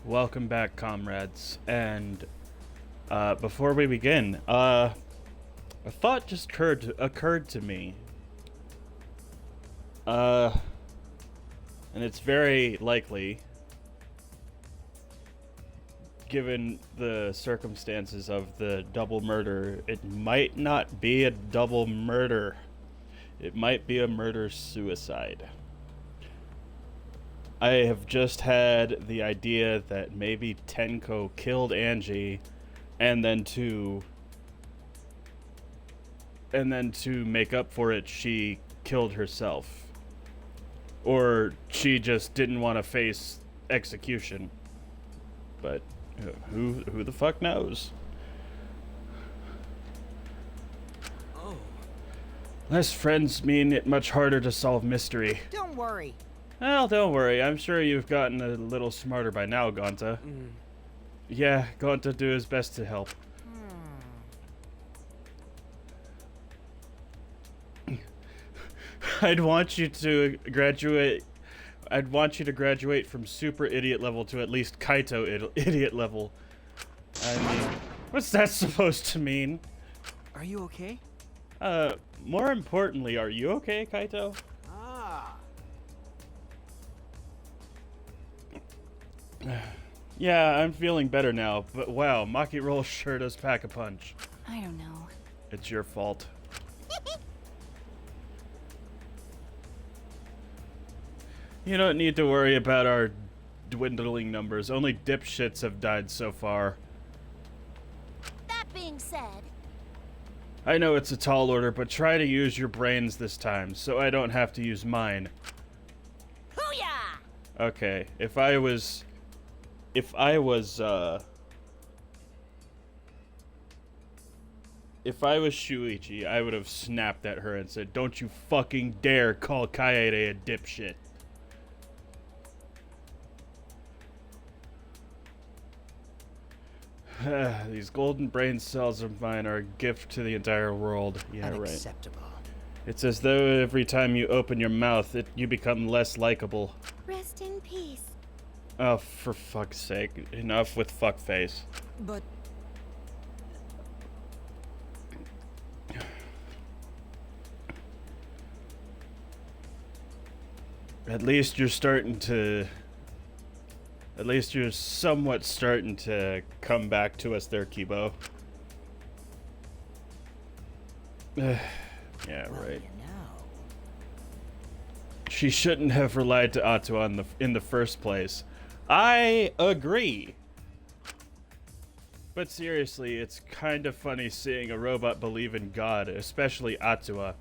Welcome back, comrades. And before we begin, a thought just occurred to me. And it's very likely, given the circumstances of the double murder, it might not be a double murder. It might be a murder-suicide. I have just had the idea that maybe Tenko killed Angie, and then to make up for it, she killed herself. Or she just didn't want to face execution. But who the fuck knows? Oh. Less friends mean it much harder to solve mystery. Don't worry. Well, don't worry. I'm sure you've gotten a little smarter by now, Gonta. Yeah, Gonta do his best to help. I'd want you to graduate from super idiot level to at least Kaito idiot level. I mean, what's that supposed to mean? Are you okay? More importantly, are you okay, Kaito? Ah. Yeah, I'm feeling better now, but wow, Maki Roll sure does pack a punch. I don't know. It's your fault. You don't need to worry about our dwindling numbers. Only dipshits have died so far. That being said, I know it's a tall order, but try to use your brains this time, so I don't have to use mine. hoo-yah! Okay, if I was Shuichi, I would have snapped at her and said, "Don't you fucking dare call Kaede a dipshit." These golden brain cells of mine are a gift to the entire world. Yeah, right. Unacceptable. It's as though every time you open your mouth, you become less likable. Rest in peace. Oh, for fuck's sake. Enough with fuckface. But At least you're somewhat starting to come back to us there, Kibo. Yeah, right. She shouldn't have relied to Atua in the first place. I agree. But seriously, it's kind of funny seeing a robot believe in God, especially Atua.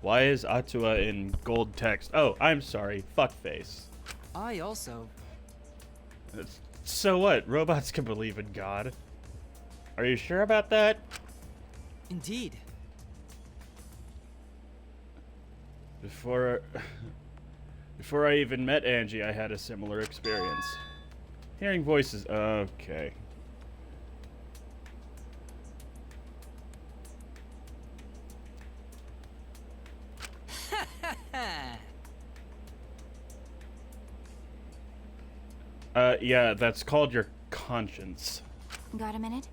Why is Atua in gold text? Oh, I'm sorry. Fuckface. I also. So what? Robots can believe in God. Are you sure about that? Indeed. Before I even met Angie, I had a similar experience. Hearing voices. Okay. Yeah, that's called your conscience. Got a minute?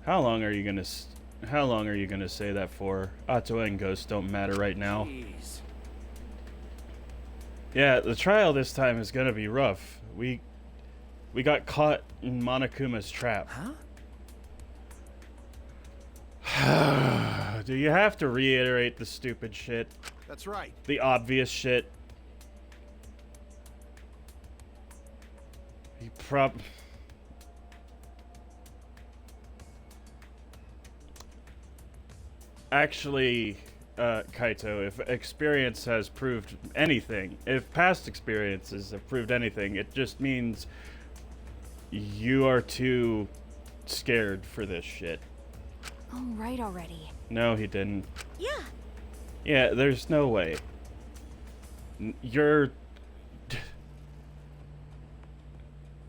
How long are you gonna say that for? Atua and ghosts don't matter right now. Jeez. Yeah, the trial this time is gonna be rough. We got caught in Monokuma's trap. Huh? Do you have to reiterate the stupid shit? That's right. The obvious shit? Actually, Kaito, if experience has proved anything, if past experiences have proved anything, it just means you are too scared for this shit. Oh, right already. No, he didn't. Yeah. Yeah, there's no way. You're...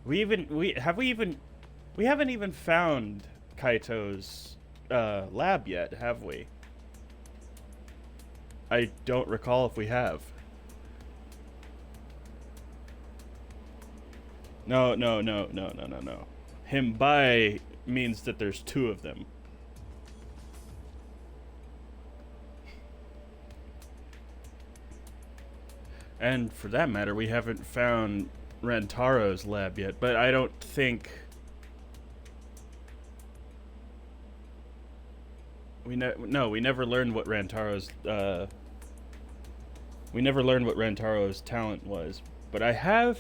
We haven't even found Kaito's lab yet, have we? I don't recall if we have. No, no, no, no, no, no, no. Himbai means that there's two of them. And for that matter, we haven't found Rantaro's lab yet, but I don't think... we never learned what Rantaro's, we never learned what Rantaro's talent was. But I have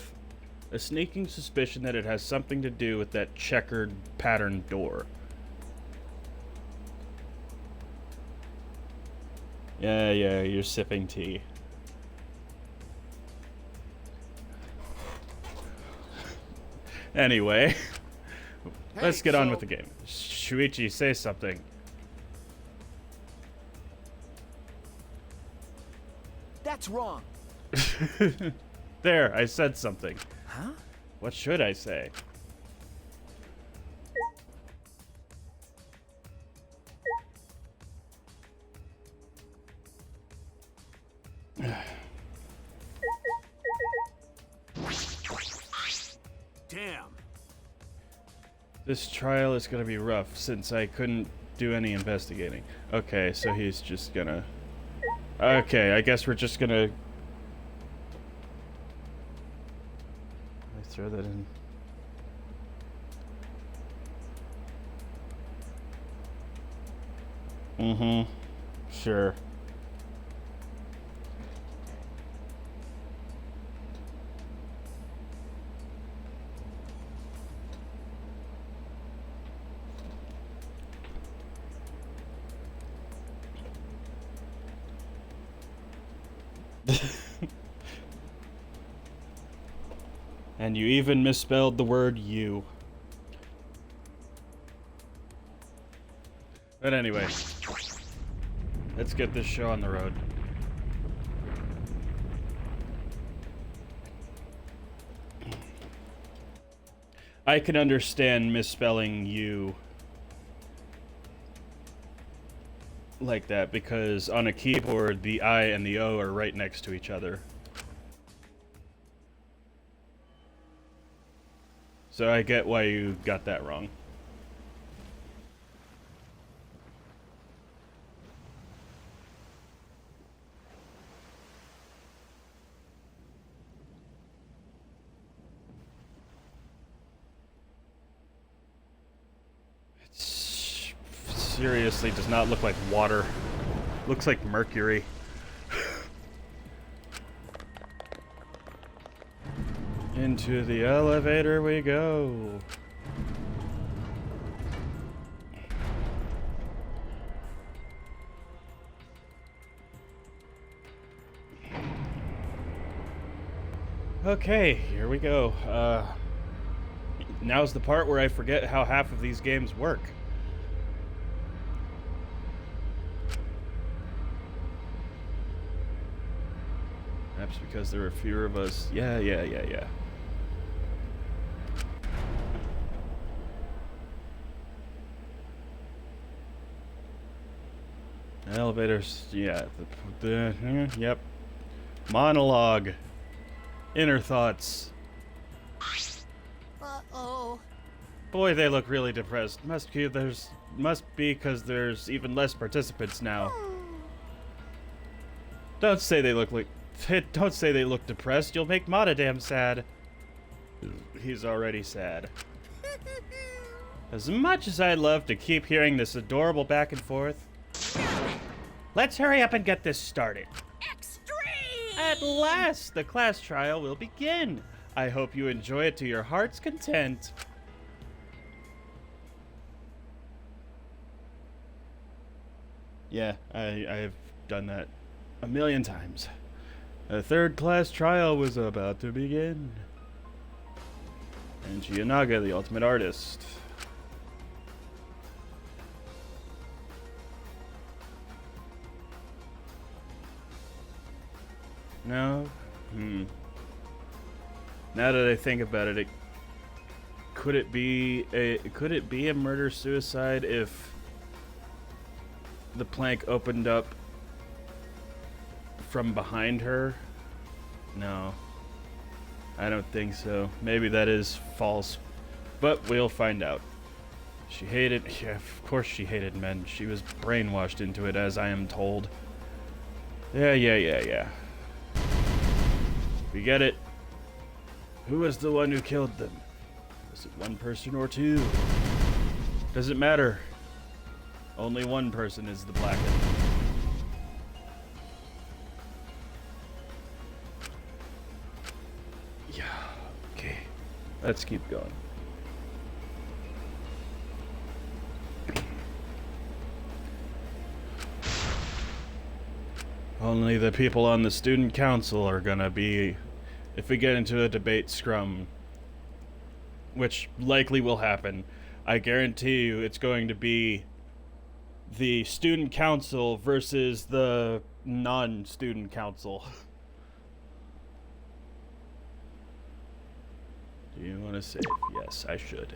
a sneaking suspicion that it has something to do with that checkered pattern door. Yeah, you're sipping tea. Anyway, let's get on with the game. Shuichi, say something. That's wrong. There, I said something. Huh? What should I say? Damn. This trial is gonna be rough since I couldn't do any investigating. Okay, so he's just gonna... Okay, I guess we're just gonna... Let me throw that in. Mm-hmm. Sure. And you even misspelled the word you. But anyway, let's get this show on the road. I can understand misspelling you like that because on a keyboard the I and the O are right next to each other. So I get why you got that wrong. It seriously does not look like water. Looks like mercury. Into the elevator we go. Okay, here we go. Now's the part where I forget how half of these games work. Perhaps because there are fewer of us. Yeah. Elevators, yeah. Yep. Monologue. Inner thoughts. Uh-oh. Boy, they look really depressed. Must be because there's even less participants now. Don't say they look depressed. You'll make Mata damn sad. He's already sad. As much as I'd love to keep hearing this adorable back and forth, let's hurry up and get this started. Extreme! At last, the class trial will begin. I hope you enjoy it to your heart's content. Yeah, I've done that a million times. The third class trial was about to begin. Angie, the ultimate artist. No? Now that I think about it, could it be a murder-suicide if the plank opened up from behind her? No. I don't think so. Maybe that is false. But we'll find out. She hated... Yeah, of course she hated men. She was brainwashed into it, as I am told. Yeah. We get it. Who was the one who killed them? Was it one person or two? Doesn't matter. Only one person is the Blackened. Yeah, okay. Let's keep going. Only the people on the student council are gonna be, if we get into a debate scrum, which likely will happen, I guarantee you it's going to be the student council versus the non-student council. Do you want to save? Yes, I should.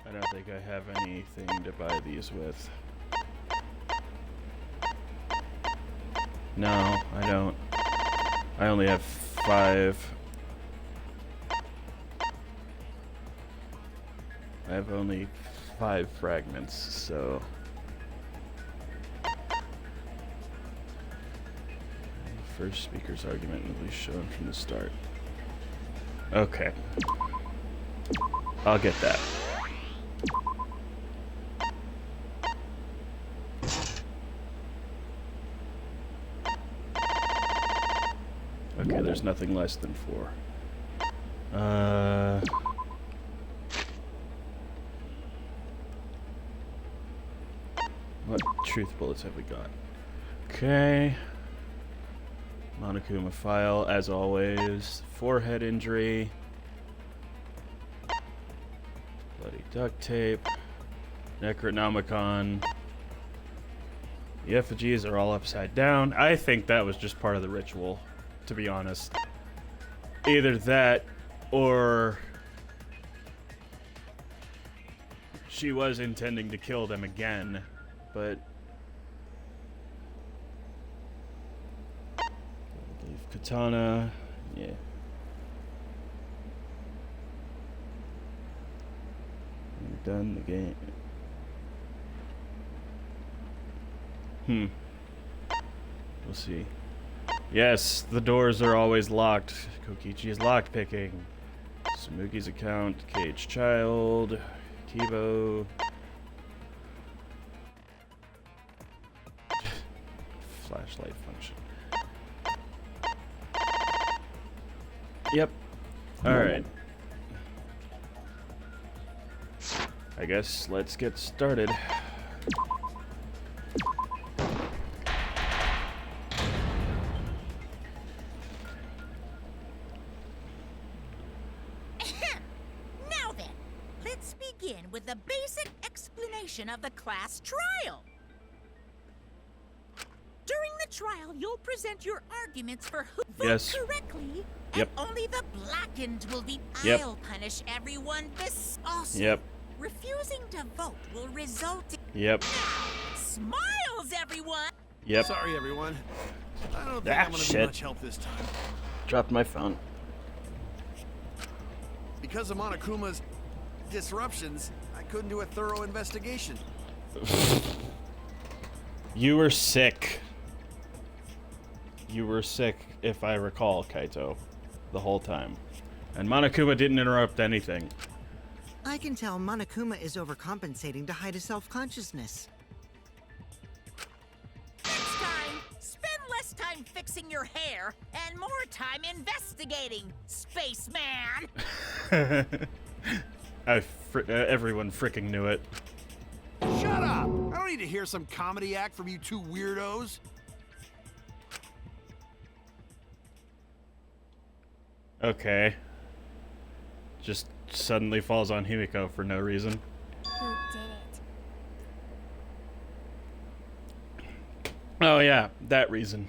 I don't think I have anything to buy these with. No, I don't. I only have 5. I have only 5 fragments, so... First speaker's argument will be shown from the start. Okay. I'll get that. Okay, there's nothing less than 4. What truth bullets have we got? Okay. Monokuma file, as always. Forehead injury. Bloody duct tape. Necronomicon. The effigies are all upside down. I think that was just part of the ritual, to be honest. Either that, or she was intending to kill them again, but... Leave katana, yeah. We've done the game. We'll see. Yes, the doors are always locked. Kokichi is lockpicking. Samugi's account, Cage Child, Kibo. Flashlight function. Yep. Alright. I guess let's get started. With the basic explanation of the class trial. During the trial, you'll present your arguments for who votes correctly, and only the Blackened will be. I'll punish everyone this also. Refusing to vote will result in. Smiles, everyone. Sorry, everyone. I don't think I'm gonna be much help this time. Dropped my phone. Because of Monokuma's disruptions, I couldn't do a thorough investigation. You were sick. You were sick, if I recall, Kaito, the whole time. And Monokuma didn't interrupt anything. I can tell Monokuma is overcompensating to hide his self-consciousness. Next time, spend less time fixing your hair and more time investigating, spaceman. Everyone fricking knew it. Shut up! I don't need to hear some comedy act from you two weirdos. Okay. Just suddenly falls on Himiko for no reason. Who did it? Oh yeah, that reason.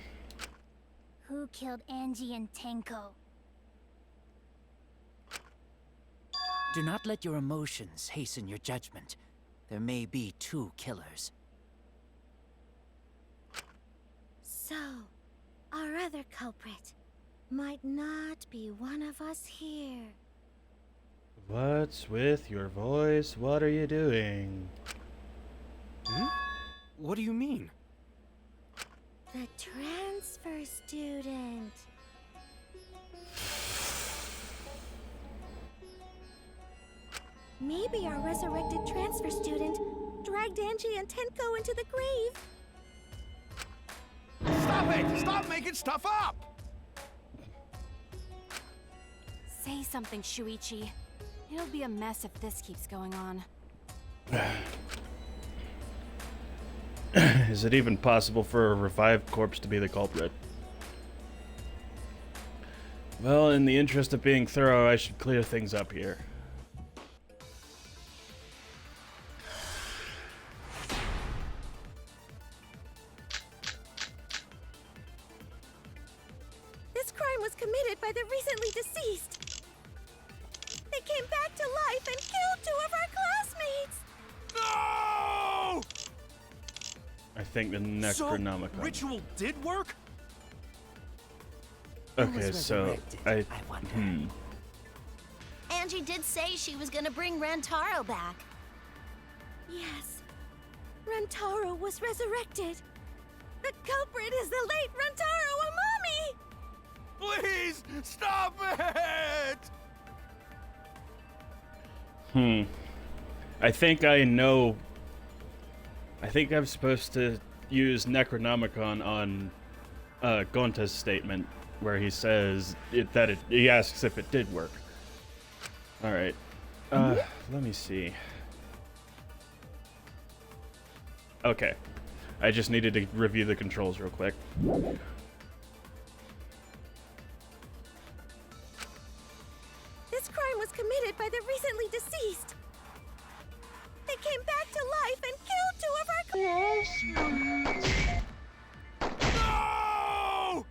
Who killed Angie and Tenko? Do not let your emotions hasten your judgment. There may be 2 killers. So, our other culprit might not be one of us here. What's with your voice? What are you doing? Hmm? What do you mean? The transfer student. Maybe our resurrected transfer student dragged Angie and Tenko into the grave. Stop it! Stop making stuff up! Say something, Shuichi. It'll be a mess if this keeps going on. Is it even possible for a revived corpse to be the culprit? Well, in the interest of being thorough, I should clear things up here. This crime was committed by the recently deceased. They came back to life and killed 2 of our classmates. No! I think the Necronomicon. So, ritual did work? Okay, so I wonder. Angie did say she was gonna bring Rantaro back. Yes. Rantaro was resurrected. The culprit is the late Rantaro Amami! Please, stop it! I think I know. I think I'm supposed to use Necronomicon on Gonta's statement where he says he asks if it did work. All right. Let me see. Okay. I just needed to review the controls real quick. This crime was committed by the recently deceased. They came back to life and killed 2 of our classmates. No!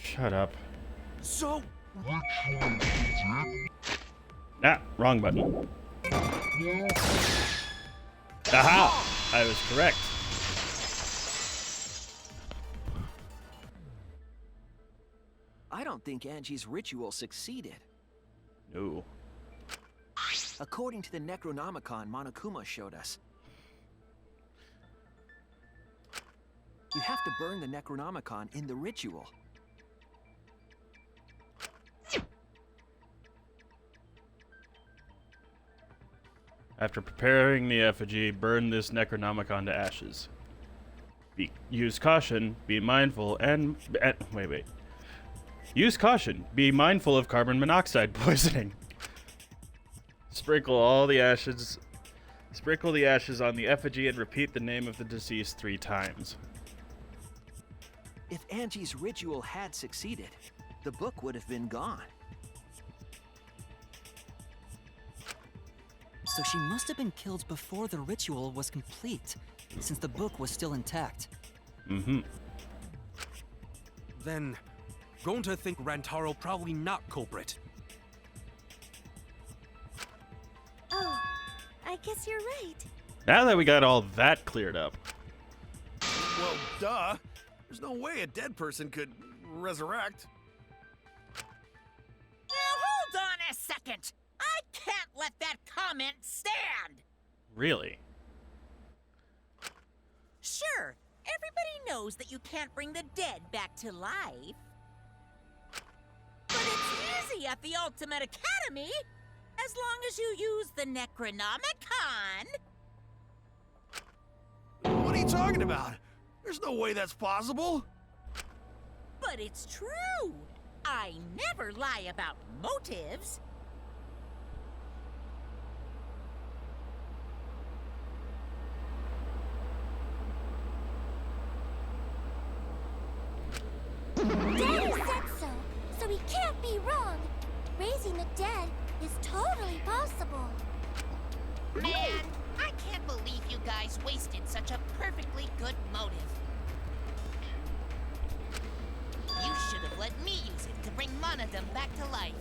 Shut up. So, Ah, wrong button. Aha! I was correct. I don't think Angie's ritual succeeded. No. According to the Necronomicon Monokuma showed us, you have to burn the Necronomicon in the ritual. After preparing the effigy, burn this Necronomicon to ashes. Use caution, be mindful, and wait. Use caution, be mindful of carbon monoxide poisoning. Sprinkle the ashes on the effigy and repeat the name of the deceased 3 times. If Angie's ritual had succeeded, the book would have been gone. So she must have been killed before the ritual was complete, since the book was still intact. then, Gonta think Rantaro probably not culprit. Oh, I guess you're right. Now that we got all that cleared up. Well, duh. There's no way a dead person could resurrect. Now hold on a second. I can't let that comment stand. Really? Sure, everybody knows that you can't bring the dead back to life. But it's easy at the Ultimate Academy, as long as you use the Necronomicon. What are you talking about? There's no way that's possible. But it's true. I never lie about motives. Daddy said so, so he can't be wrong. resurrecting the dead is totally possible. Man, I can't believe you guys wasted such a perfectly good motive. You should have let me use it to bring Monodum back to life.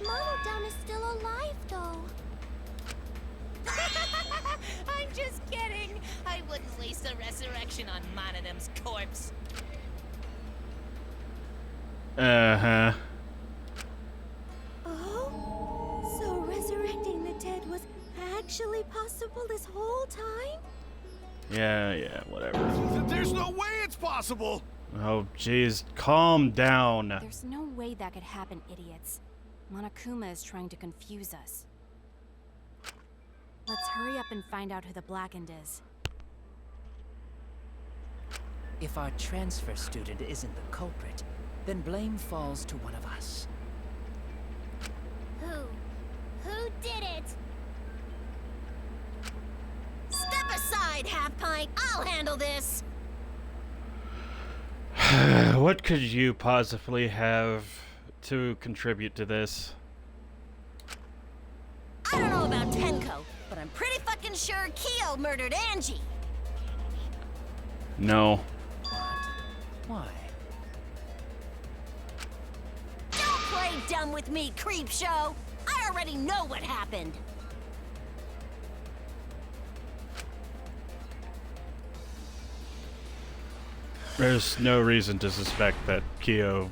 Monodum is still alive, though. I'm just kidding. I wouldn't waste a resurrection on Monodum's corpse. Uh-huh. Oh? So resurrecting the dead was actually possible this whole time? Yeah, whatever. There's no way it's possible! Oh, jeez, calm down. There's no way that could happen, idiots. Monokuma is trying to confuse us. Let's hurry up and find out who the Blackened is. If our transfer student isn't the culprit, then blame falls to one of us. Who did it? Step aside, Half Pint. I'll handle this. What could you possibly have to contribute to this? I don't know about Tenko, but I'm pretty fucking sure Kyo murdered Angie. No. Why? Don't play dumb with me, Creepshow. I already know what happened. There's no reason to suspect that Kyo...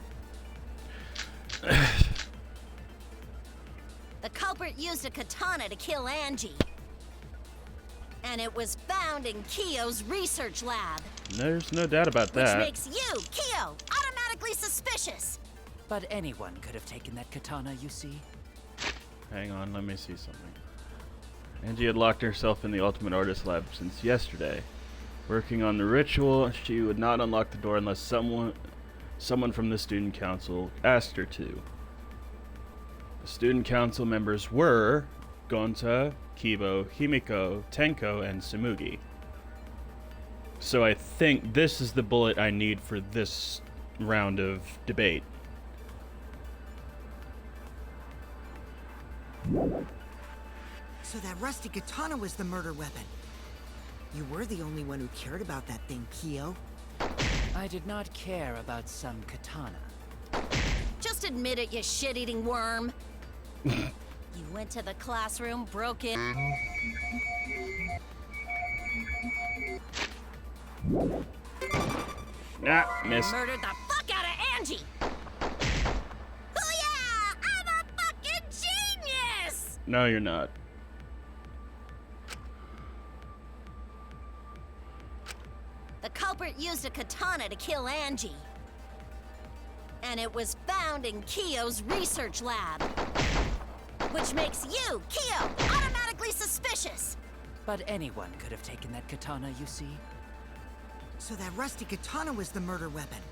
The culprit used a katana to kill Angie. And it was found in Kyo's research lab. There's no doubt about that. Which makes you, Kyo, automatically suspicious. But anyone could have taken that katana, you see. Hang on, let me see something. Angie had locked herself in the Ultimate Artist Lab since yesterday. Working on the ritual, she would not unlock the door unless someone from the student council asked her to. The student council members were Gonta, Kibo, Himiko, Tenko, and Tsumugi. So I think this is the bullet I need for this round of debate. So that rusty katana was the murder weapon. You were the only one who cared about that thing, Kyo. I did not care about some katana. Just admit it, you shit-eating worm. You went to the classroom, broke in. Nah, missed. Murdered the fuck out of Angie! Oh yeah! I'm a fucking genius! No, you're not. The culprit used a katana to kill Angie. And it was found in Kyo's research lab. Which makes you, Kyo, automatically suspicious. But anyone could have taken that katana, you see. So that rusty katana was the murder weapon.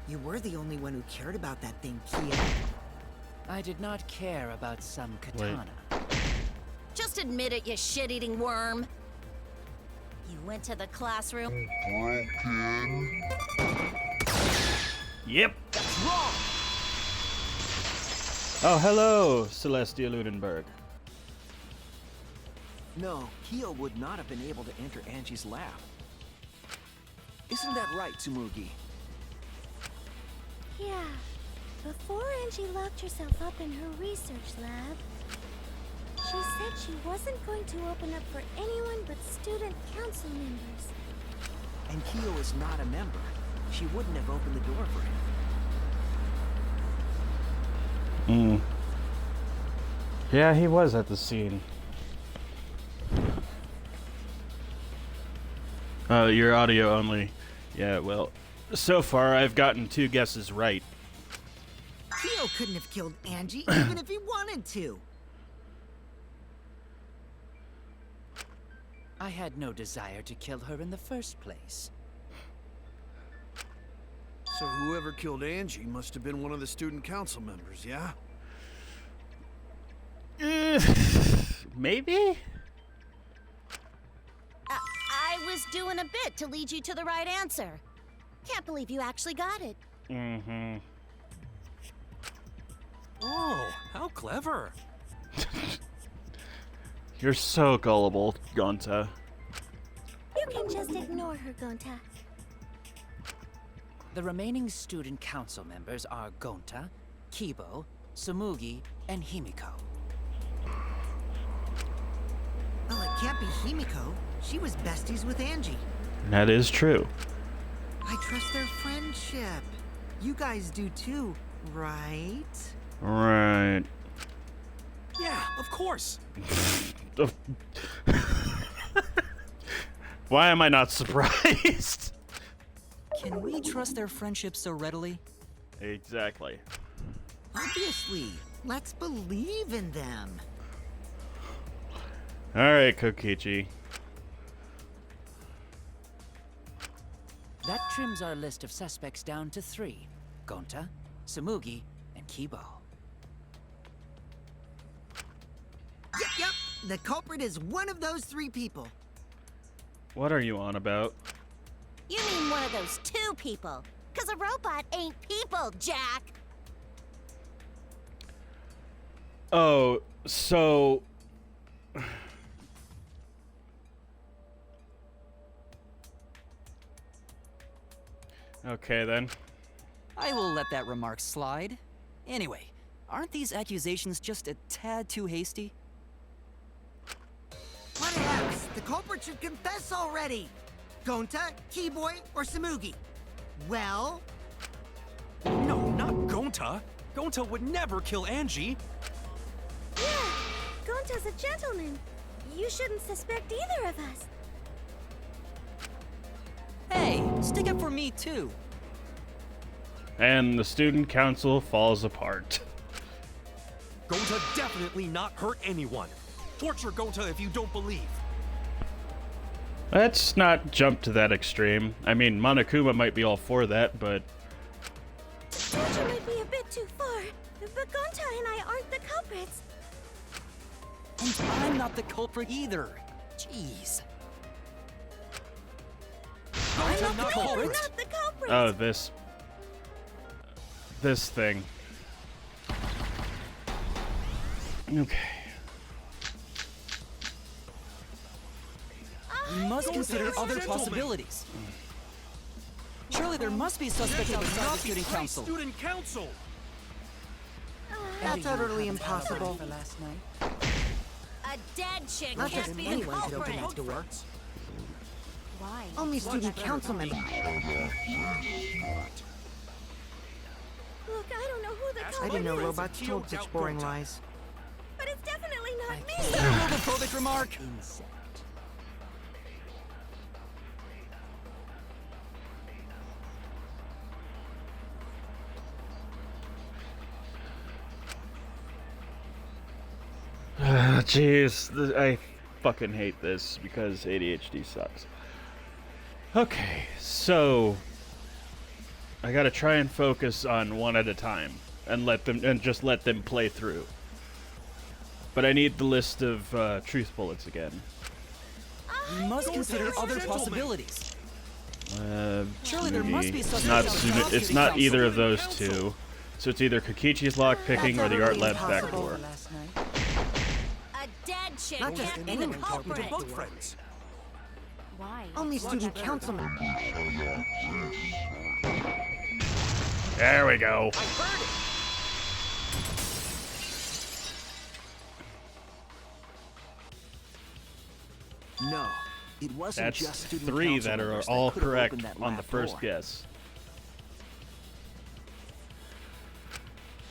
You were the only one who cared about that thing, Kyo. I did not care about some katana. Just admit it, you shit-eating worm. You went to the classroom. Yep. Oh, hello, Celestia Lunenberg. No, Kyo would not have been able to enter Angie's lab. Isn't that right, Tsumugi? Yeah. Before Angie locked herself up in her research lab, she said she wasn't going to open up for anyone but student council members. And Kyo is not a member. She wouldn't have opened the door for him. Yeah, he was at the scene. Your audio only. Yeah, well, so far I've gotten 2 guesses right. Kyo couldn't have killed Angie even if he wanted to. I had no desire to kill her in the first place. So whoever killed Angie must have been one of the student council members, yeah? Maybe? I was doing a bit to lead you to the right answer. Can't believe you actually got it. Mm-hmm. Oh, how clever. You're so gullible, Gonta. You can just ignore her, Gonta. The remaining student council members are Gonta, Kibo, Tsumugi, and Himiko. Well, it can't be Himiko. She was besties with Angie. That is true. I trust their friendship. You guys do too, right? Right. Yeah, of course. Why am I not surprised? Can we trust their friendship so readily? Exactly. Obviously. Let's believe in them. Alright, Kokichi. That trims our list of suspects down to 3. Gonta, Tsumugi, and Kibo. Yep. The culprit is one of those 3 people. What are you on about? You mean one of those 2 people. 'Cause a robot ain't people, Jack. Oh, so... Okay, then. I will let that remark slide. Anyway, aren't these accusations just a tad too hasty? What else? The culprit should confess already. Gonta, Keyboy, or Tsumugi? Well... No, not Gonta. Gonta would never kill Angie. Yeah, Gonta's a gentleman. You shouldn't suspect either of us. Hey, stick up for me too. And the student council falls apart. Gonta definitely not hurt anyone. Torture Gonta if you don't believe. Let's not jump to that extreme. I mean, Monokuma might be all for that, but... Torture might be a bit too far, but Gonta and I aren't the culprits. And I'm not the culprit either. Jeez. I'm not the We're culprit. not the culprits. Oh, this thing. Okay. We must consider other gentlemen. possibilities. Surely there must be suspects outside the student council. Student council. That's utterly impossible. For last night? A dead chick Not can't just be the anyone could open culprit. that door. Why? Only student council members. Look, I don't know who the I culprit didn't know is, robots told such boring lies. but it's definitely not me. Is that a homophobic remark? Jeez, I fucking hate this because ADHD sucks. Okay, so I gotta try and focus on one at a time and just let them play through. But I need the list of truth bullets again. We must consider other possibilities. Surely there Tsumugi. must be suspects Not outside the it's student not council. either of those two. So it's either Kokichi's lockpicking or the art lab back impossible. door. Last night? A dead chick Not just can't be the anyone can open culprit. that Bug door. friends. Why? Only student council members. There we go. No, it wasn't That's just student 3 council that are members all could have correct opened that on the lab first door. guess.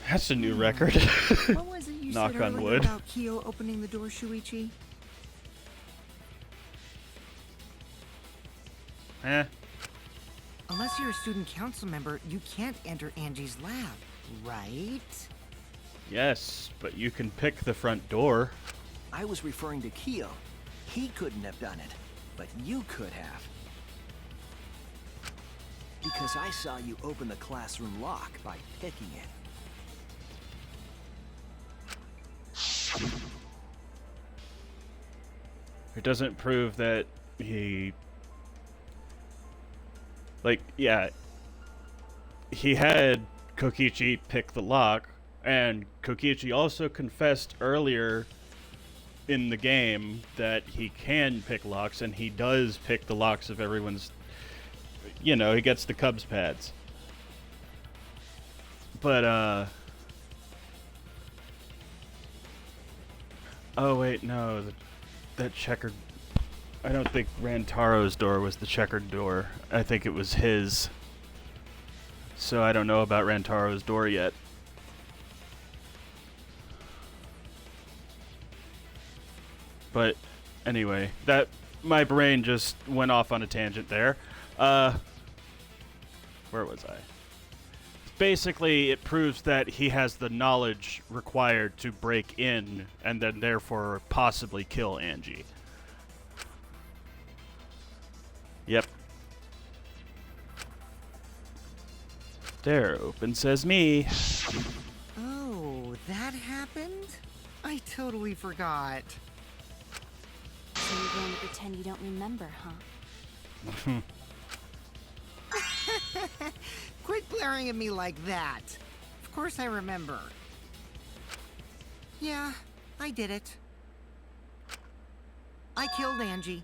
That's a new record. What was it you Knock said on earlier wood. about Kyo opening the door, Shuichi? Eh. Unless you're a student council member, you can't enter Angie's lab, right? Yes, but you can pick the front door. I was referring to Kyo. He couldn't have done it, but you could have. Because I saw you open the classroom lock by picking it. It doesn't prove that he... Like, yeah. He had Kokichi pick the lock, And Kokichi also confessed earlier in the game that he can pick locks, and he does pick the locks of everyone's... You know, he gets the Cubs pads. But, oh, wait, no. That checkered... I don't think Rantaro's door was the checkered door. I think it was his. So I don't know about Rantaro's door yet. But anyway, my brain just went off on a tangent there. Where was I? Basically, it proves that he has the knowledge required to break in and then therefore possibly kill Angie. Yep. There, open says me. Oh, that happened? I totally forgot. So you're going to pretend you don't remember, huh? Quit glaring at me like that. Of course I remember. Yeah, I did it. I killed Angie.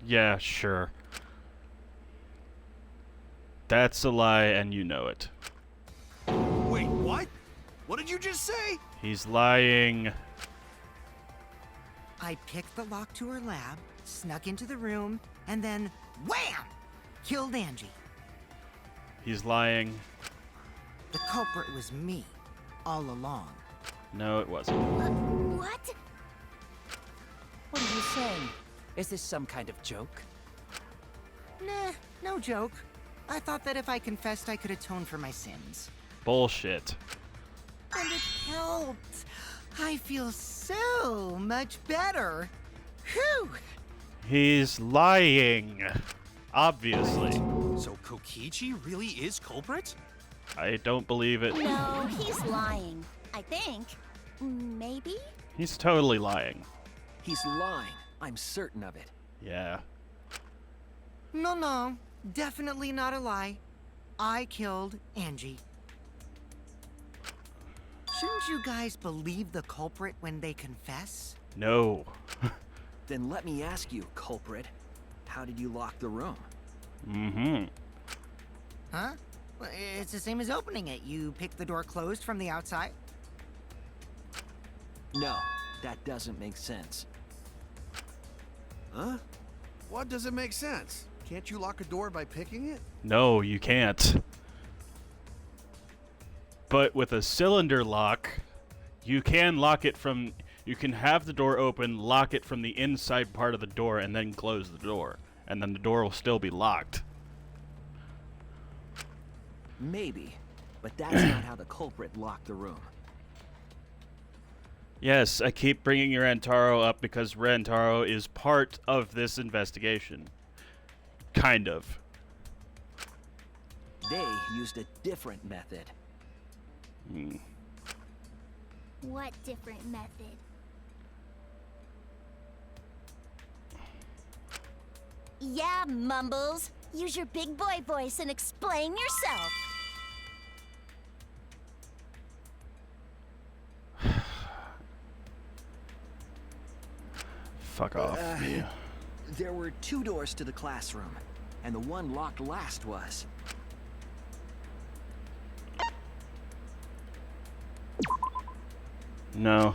Yeah, sure. That's a lie, and you know it. Wait, what? What did you just say? He's lying. I picked the lock to her lab, snuck into the room, and then wham! Killed Angie. He's lying. The culprit was me, all along. No, it wasn't. What? What are you saying? Is this some kind of joke? Nah, no joke. I thought that if I confessed, I could atone for my sins. Bullshit. And it helped. I feel so much better. Whew! He's lying. Obviously. So Kokichi really is culprit? I don't believe it. No, he's lying. I think. Maybe? He's totally lying. He's lying. I'm certain of it. Yeah. No, definitely not a lie. I killed Angie. Shouldn't you guys believe the culprit when they confess? No. Then let me ask you, culprit. How did you lock the room? Mm-hmm. Huh? Well, it's the same as opening it. You pick the door closed from the outside. No, that doesn't make sense. Huh? What doesn't make sense? Can't you lock a door by picking it? No, you can't. But with a cylinder lock, you can lock it from... You can have the door open, lock it from the inside part of the door, and then close the door. And then the door will still be locked. Maybe, but that's not how the culprit locked the room. Yes, I keep bringing Rantaro up because Rantaro is part of this investigation. Kind of. They used a different method. What different method? Yeah, Mumbles. Use your big boy voice and explain yourself. Fuck off. Yeah. There were 2 doors to the classroom, and the one locked last was. No.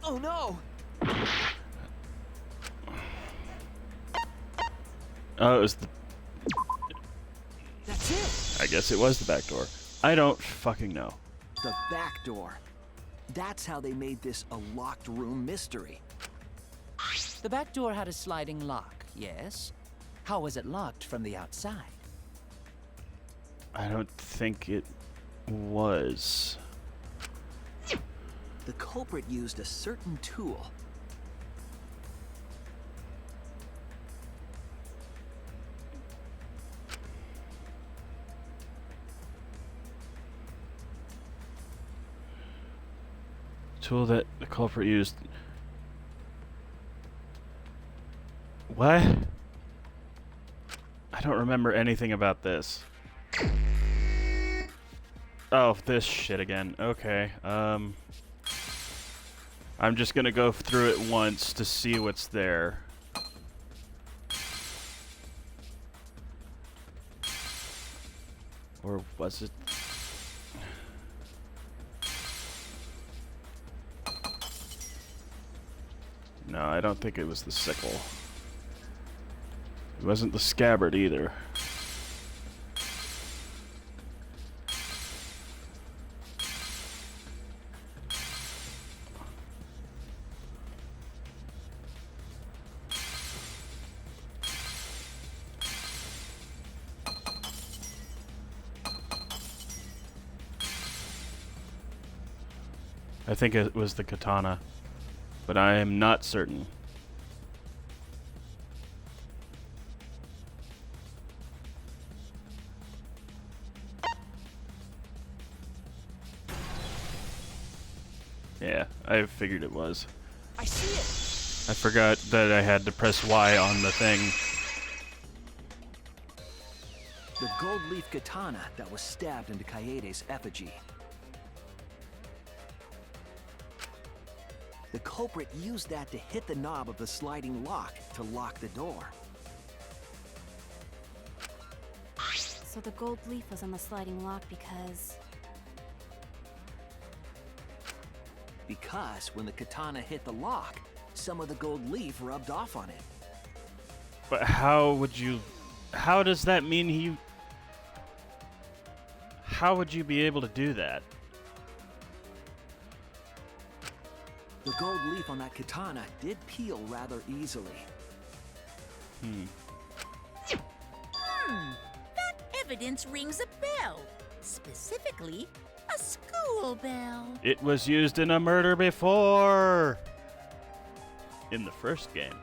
Oh no! Oh, it was the... That's it! I guess it was the back door. I don't fucking know. The back door. That's how they made this a locked room mystery. The back door had a sliding lock, yes? How was it locked from the outside? I don't think it was. The culprit used a certain tool. Tool that the culprit used. What? I don't remember anything about this. Oh, this shit again. Okay. I'm just gonna go through it once to see what's there. Or was it? No, I don't think it was the sickle. It wasn't the scabbard either. I think it was the katana, but I am not certain. Yeah, I figured it was. I see it. I forgot that I had to press Y on the thing. The gold leaf katana that was stabbed into Kaede's effigy. The culprit used that to hit the knob of the sliding lock to lock the door. So the gold leaf was on the sliding lock because... Because when the katana hit the lock, some of the gold leaf rubbed off on it. But how would you... How does that mean he... How would you be able to do that? The gold leaf on that katana did peel rather easily. That evidence rings a bell. Specifically, a school bell. It was used in a murder before! In the first game.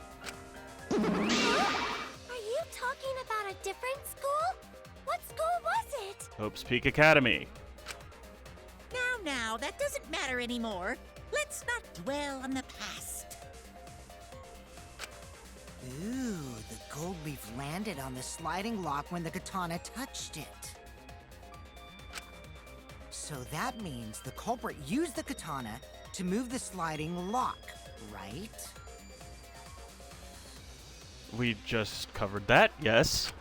Are you talking about a different school? What school was it? Hope's Peak Academy. Now, that doesn't matter anymore. Let's not dwell on the past. Ooh, the gold leaf landed on the sliding lock when the katana touched it. So that means the culprit used the katana to move the sliding lock, right? We just covered that, yes.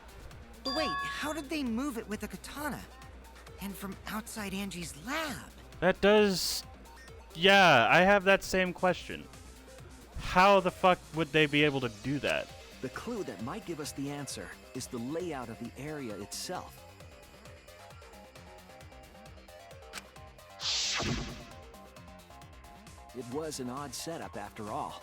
But wait, how did they move it with the katana? And from outside Angie's lab? That does... Yeah, I have that same question. How the fuck would they be able to do that? The clue that might give us the answer is the layout of the area itself. It was an odd setup after all.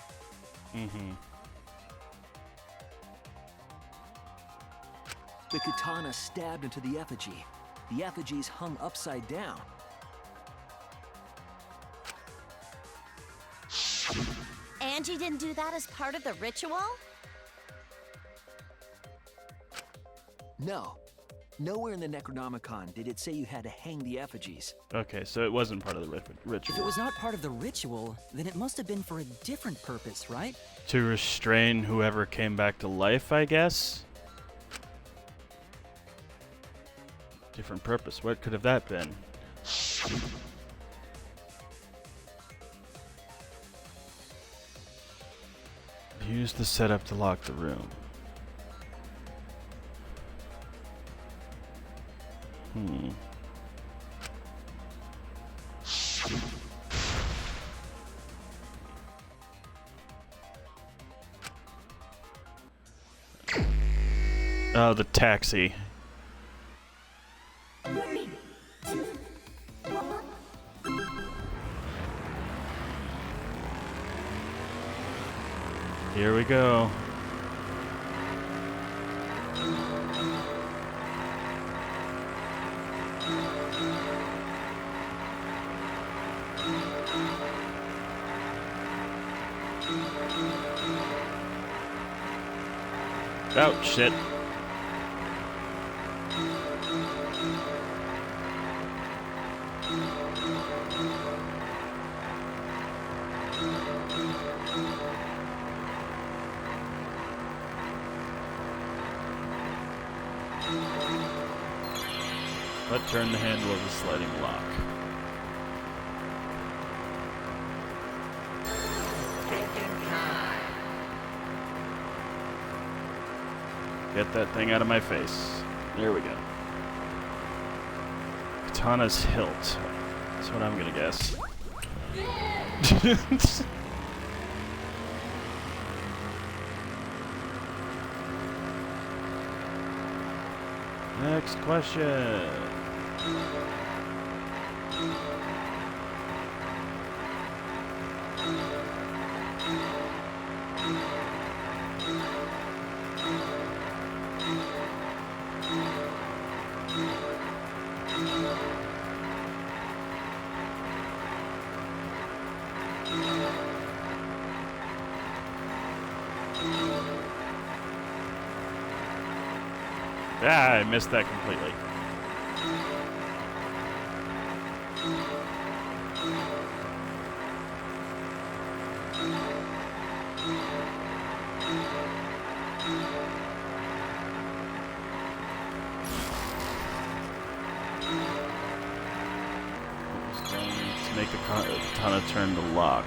The katana stabbed into the effigy. The effigy's hung upside down. Angie didn't do that as part of the ritual? No. Nowhere in the Necronomicon did it say you had to hang the effigies. Okay, so it wasn't part of the ritual. If it was not part of the ritual, then it must have been for a different purpose, right? To restrain whoever came back to life, I guess? Different purpose. What could have that been? Use the setup to lock the room. Oh, the taxi. Here we go. Oh, shit. but turn the handle of the sliding lock. Get that thing out of my face. There we go. Katana's hilt. That's what I'm gonna guess. Next question. Ah, I missed that completely. To make the katana turn the lock.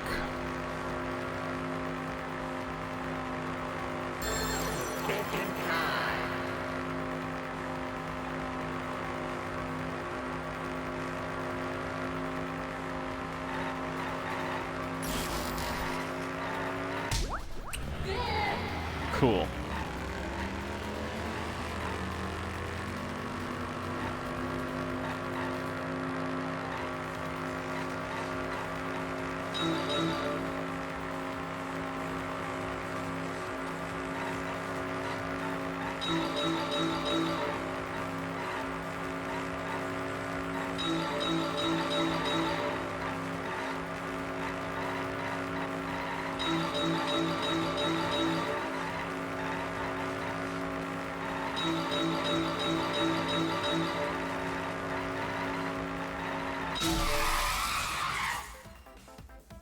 Cool.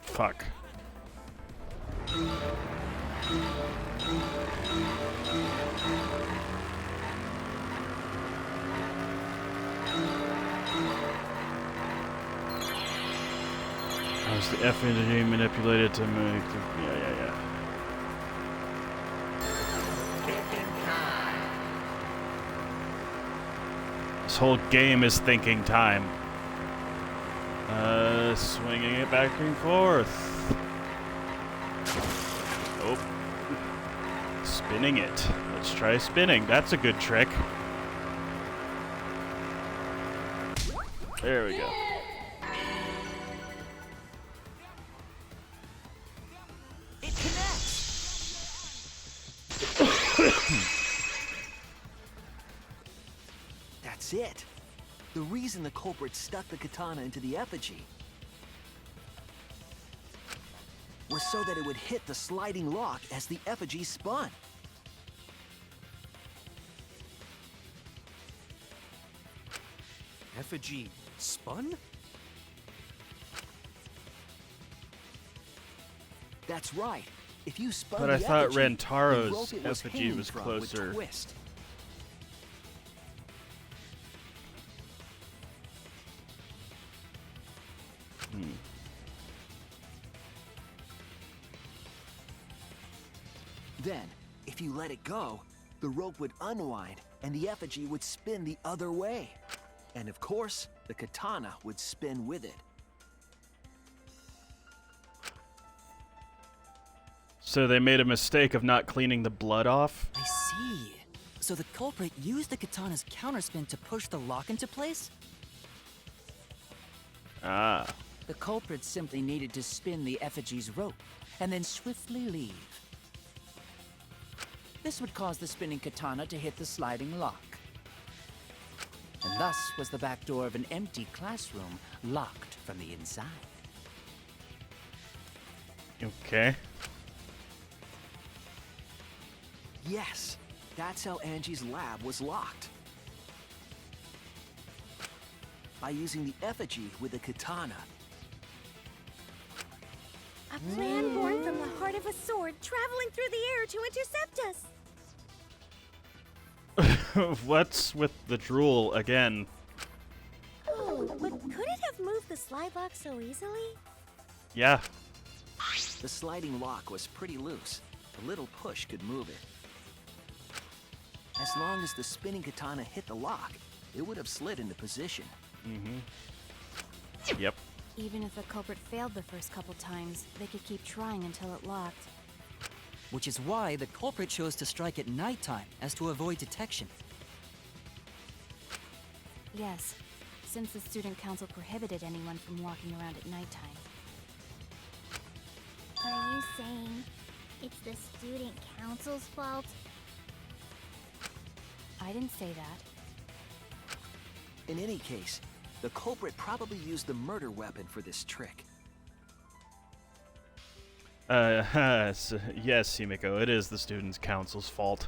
Fuck. How's the effigy manipulated to make the... Yeah. This whole game is thinking time. Swinging it back and forth. Oh. Spinning it. Let's try spinning. That's a good trick. There we go. It connects. That's it. The reason the culprit stuck the katana into the effigy was so that it would hit the sliding lock as the effigy spun. Effigy spun? That's right. If you spun But the I thought effigy, the rope Rentaro's it was effigy hanging was from closer. would twist. Then, if you let it go, the rope would unwind and the effigy would spin the other way. And of course, the katana would spin with it. So they made a mistake of not cleaning the blood off? I see. So the culprit used the katana's counterspin to push the lock into place? Ah. The culprit simply needed to spin the effigy's rope, and then swiftly leave. This would cause the spinning katana to hit the sliding lock. And thus was the back door of an empty classroom locked from the inside. Okay. Yes, that's how Angie's lab was locked. By using the effigy with a katana. A plan born from the heart of a sword traveling through the air to intercept us. What's with the drool again? But could it have moved the slide lock so easily? Yeah. The sliding lock was pretty loose. A little push could move it. As long as the spinning katana hit the lock, it would have slid into position. Mm-hmm. Yep. Even if the culprit failed the first couple times, they could keep trying until it locked. Which is why the culprit chose to strike at nighttime, as to avoid detection. Yes, since the student council prohibited anyone from walking around at nighttime. Are you saying it's the student council's fault? I didn't say that. In any case, the culprit probably used the murder weapon for this trick. Yes, Himiko, it is the students' council's fault.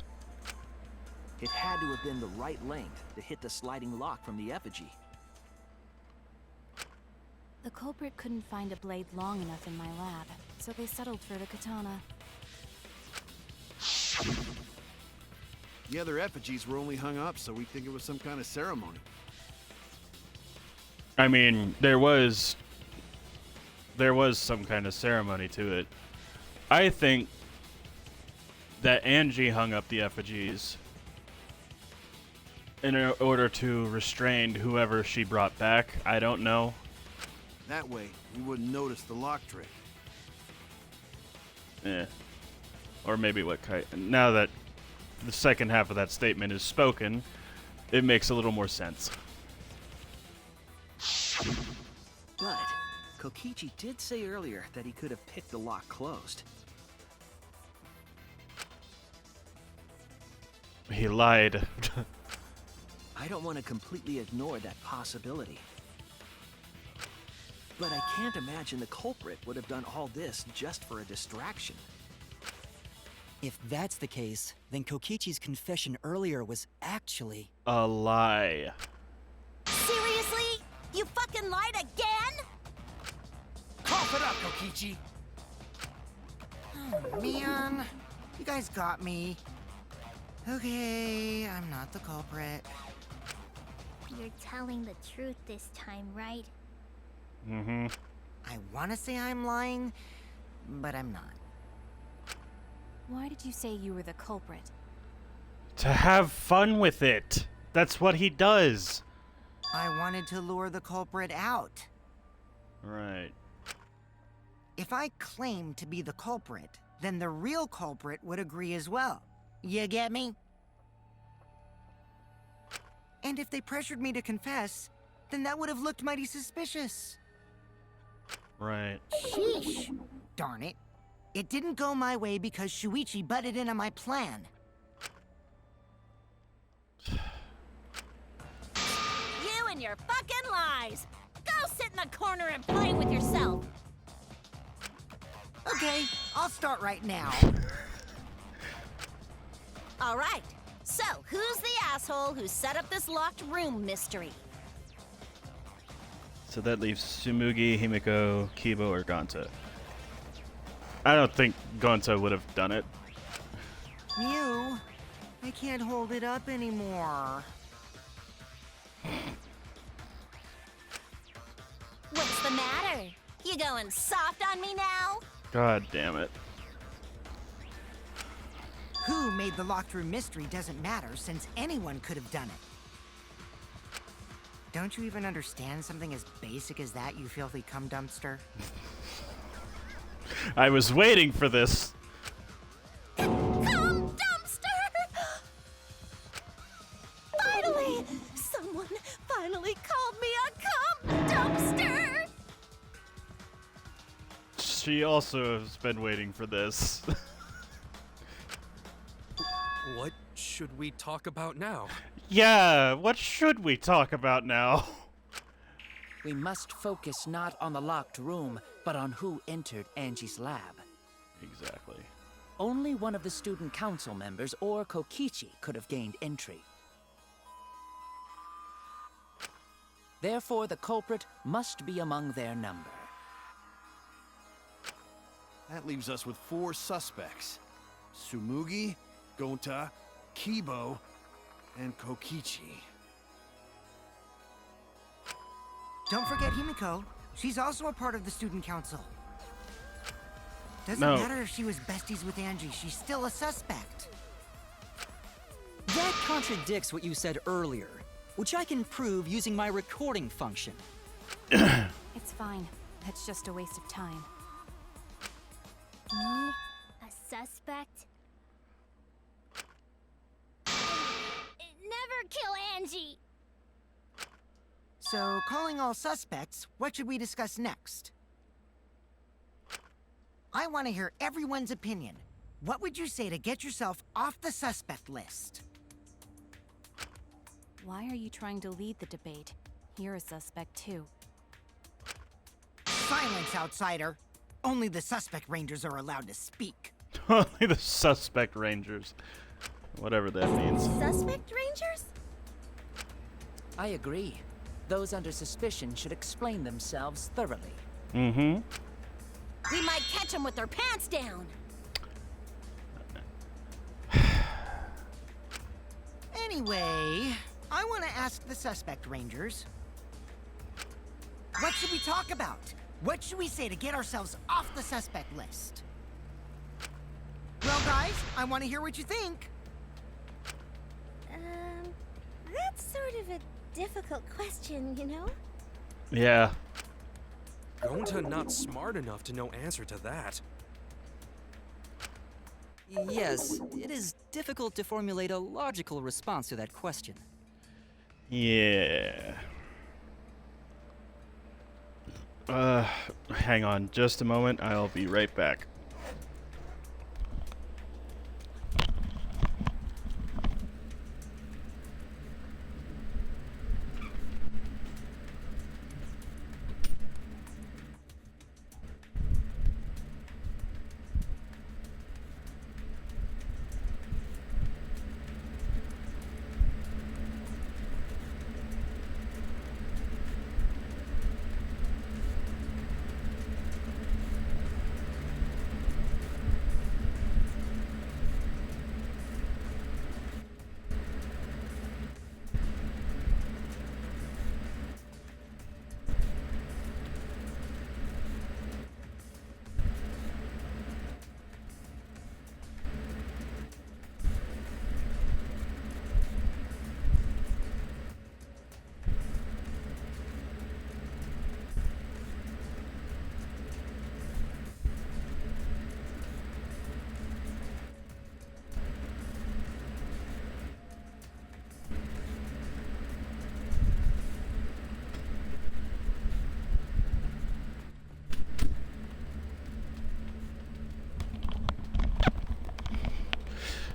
It had to have been the right length to hit the sliding lock from the effigy. The culprit couldn't find a blade long enough in my lab, so they settled for the katana. The other effigies were only hung up, so we think it was some kind of ceremony. I mean, there was some kind of ceremony to it. I think that Angie hung up the effigies in order to restrain whoever she brought back. I don't know. That way, we wouldn't notice the lock trick. Or maybe now that the second half of that statement is spoken, it makes a little more sense. But Kokichi did say earlier that he could have picked the lock closed. He lied. I don't want to completely ignore that possibility. But I can't imagine the culprit would have done all this just for a distraction. If that's the case, then Kokichi's confession earlier was actually a lie. Seriously? You fucking lied again? Cough it up, Kokichi! Oh, man. You guys got me. Okay, I'm not the culprit. You're telling the truth this time, right? Mm-hmm. I want to say I'm lying, but I'm not. Why did you say you were the culprit? To have fun with it. That's what he does. I wanted to lure the culprit out. Right. If I claim to be the culprit, then the real culprit would agree as well. You get me? And if they pressured me to confess, then that would have looked mighty suspicious. Right. Sheesh. Darn it. It didn't go my way because Shuichi butted in on my plan. You and your fucking lies! Go sit in the corner and play with yourself! Okay, I'll start right now. Alright, so who's the asshole who set up this locked room mystery? So that leaves Tsumugi, Himiko, Kibo, or Gonta. I don't think Gonta would have done it. Mew, I can't hold it up anymore. What's the matter? You going soft on me now? God damn it. Who made the locked room mystery doesn't matter, since anyone could have done it. Don't you even understand something as basic as that, you filthy cum dumpster? I was waiting for this. Cum dumpster! Finally! Someone finally called me a cum dumpster! She also has been waiting for this. What should we talk about now? Yeah, what should we talk about now? We must focus not on the locked room, but on who entered Angie's lab. Exactly. Only one of the student council members or Kokichi could have gained entry. Therefore, the culprit must be among their number. That leaves us with 4 suspects. Tsumugi, Gonta, Kibo, and Kokichi. Don't forget Himiko. She's also a part of the student council. Doesn't No. matter if she was besties with Angie, she's still a suspect. That contradicts what you said earlier, which I can prove using my recording function. It's fine. It's just a waste of time. Me? A suspect? Never kill Angie! So, calling all suspects, what should we discuss next? I want to hear everyone's opinion. What would you say to get yourself off the suspect list? Why are you trying to lead the debate? You're a suspect too. Silence, outsider. Only the suspect rangers are allowed to speak. Only the suspect rangers. Whatever that means. Suspect rangers? I agree. Those under suspicion should explain themselves thoroughly. Mm-hmm. We might catch them with their pants down. Anyway, I want to ask the suspect rangers. What should we talk about? What should we say to get ourselves off the suspect list? Well, guys, I want to hear what you think. That's sort of a difficult question, you know? Yeah. Gonta not smart enough to know answer to that. Yes, it is difficult to formulate a logical response to that question. Yeah. Hang on just a moment. I'll be right back.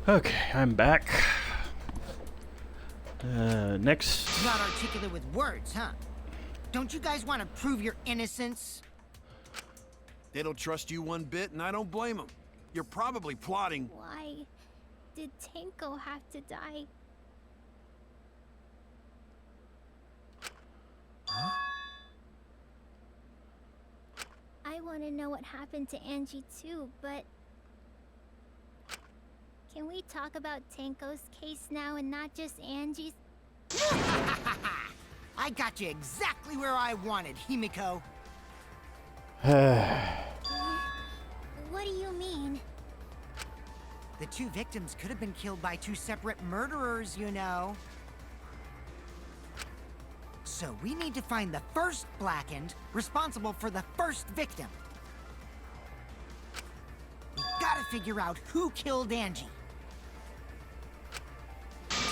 Okay, I'm back. Next. Not articulate with words, huh? Don't you guys want to prove your innocence? They don't trust you one bit, and I don't blame them. You're probably plotting. Why did Tenko have to die? I want to know what happened to Angie too, but... Can we talk about Tenko's case now and not just Angie's? I got you exactly where I wanted, Himiko. What do you mean? The two victims could have been killed by two separate murderers, you know. So we need to find the first Blackened responsible for the first victim. We gotta figure out who killed Angie.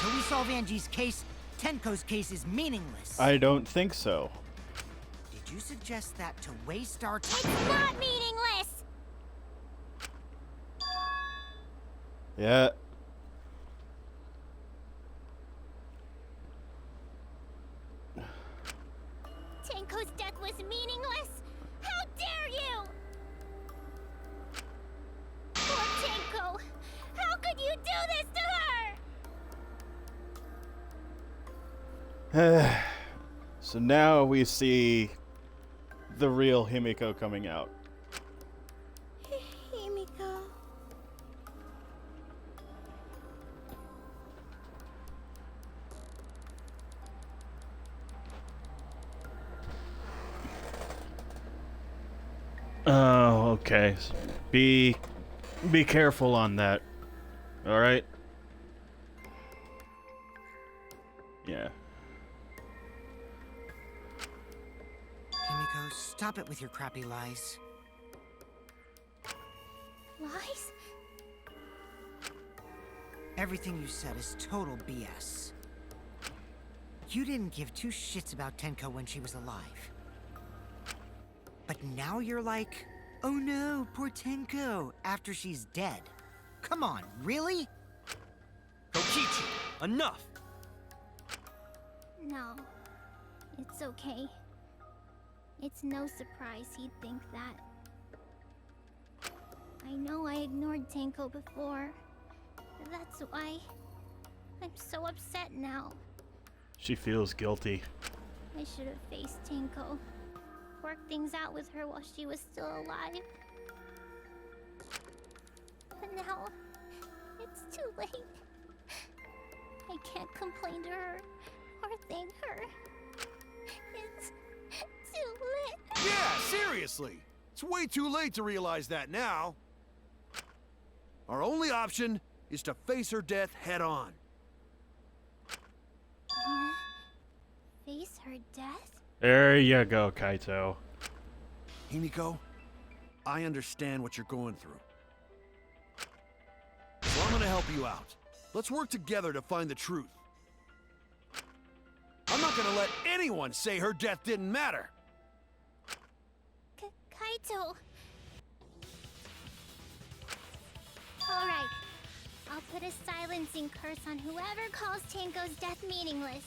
Until we solve Angie's case, Tenko's case is meaningless. I don't think so. Did you suggest that to waste our time? It's not meaningless! Yeah. Tenko's death was meaningless? How dare you! Poor Tenko! How could you do this to her? So now we see the real Himiko coming out. Himiko. Oh, okay. Be careful on that. All right? Yeah. Himiko, stop it with your crappy lies. Lies? Everything you said is total BS. You didn't give two shits about Tenko when she was alive. But now you're like, oh no, poor Tenko, after she's dead. Come on, really? Kokichi, enough! No. It's okay. It's no surprise he'd think that. I know I ignored Tenko before. That's why I'm so upset now. She feels guilty. I should have faced Tenko. Worked things out with her while she was still alive. But now, it's too late. I can't complain to her or thank her. It's too late. Yeah, seriously! It's way too late to realize that now. Our only option is to face her death head on. Face her death? There you go, Kaito. Himiko, I understand what you're going through. So I'm gonna help you out. Let's work together to find the truth. I'm not gonna let anyone say her death didn't matter. Kaito! Alright. I'll put a silencing curse on whoever calls Tenko's death meaningless.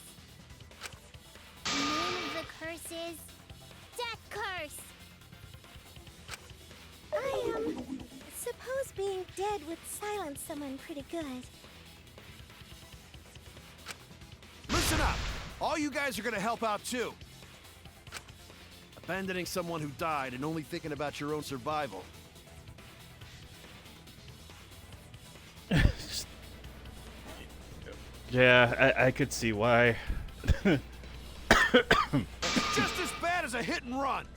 The name of the curse is... Death Curse! I suppose being dead would silence someone pretty good. Listen up! All you guys are gonna help out too. Abandoning someone who died and only thinking about your own survival. Yeah, I could see why. It's just as bad as a hit and run.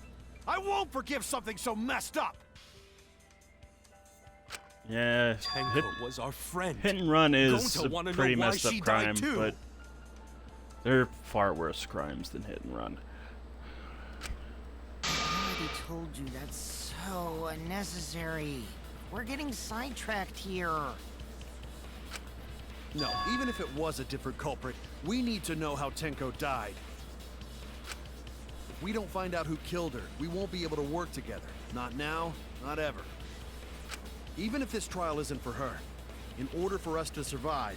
I won't forgive something so messed up. Yeah, Tenko was our friend. Hit and run is a wanna know pretty why messed up she crime, died too. but there are far worse crimes than hit and run. I already told you that's so unnecessary. We're getting sidetracked here. No, even if it was a different culprit, we need to know how Tenko died. If we don't find out who killed her, we won't be able to work together. Not now, not ever. Even if this trial isn't for her, in order for us to survive,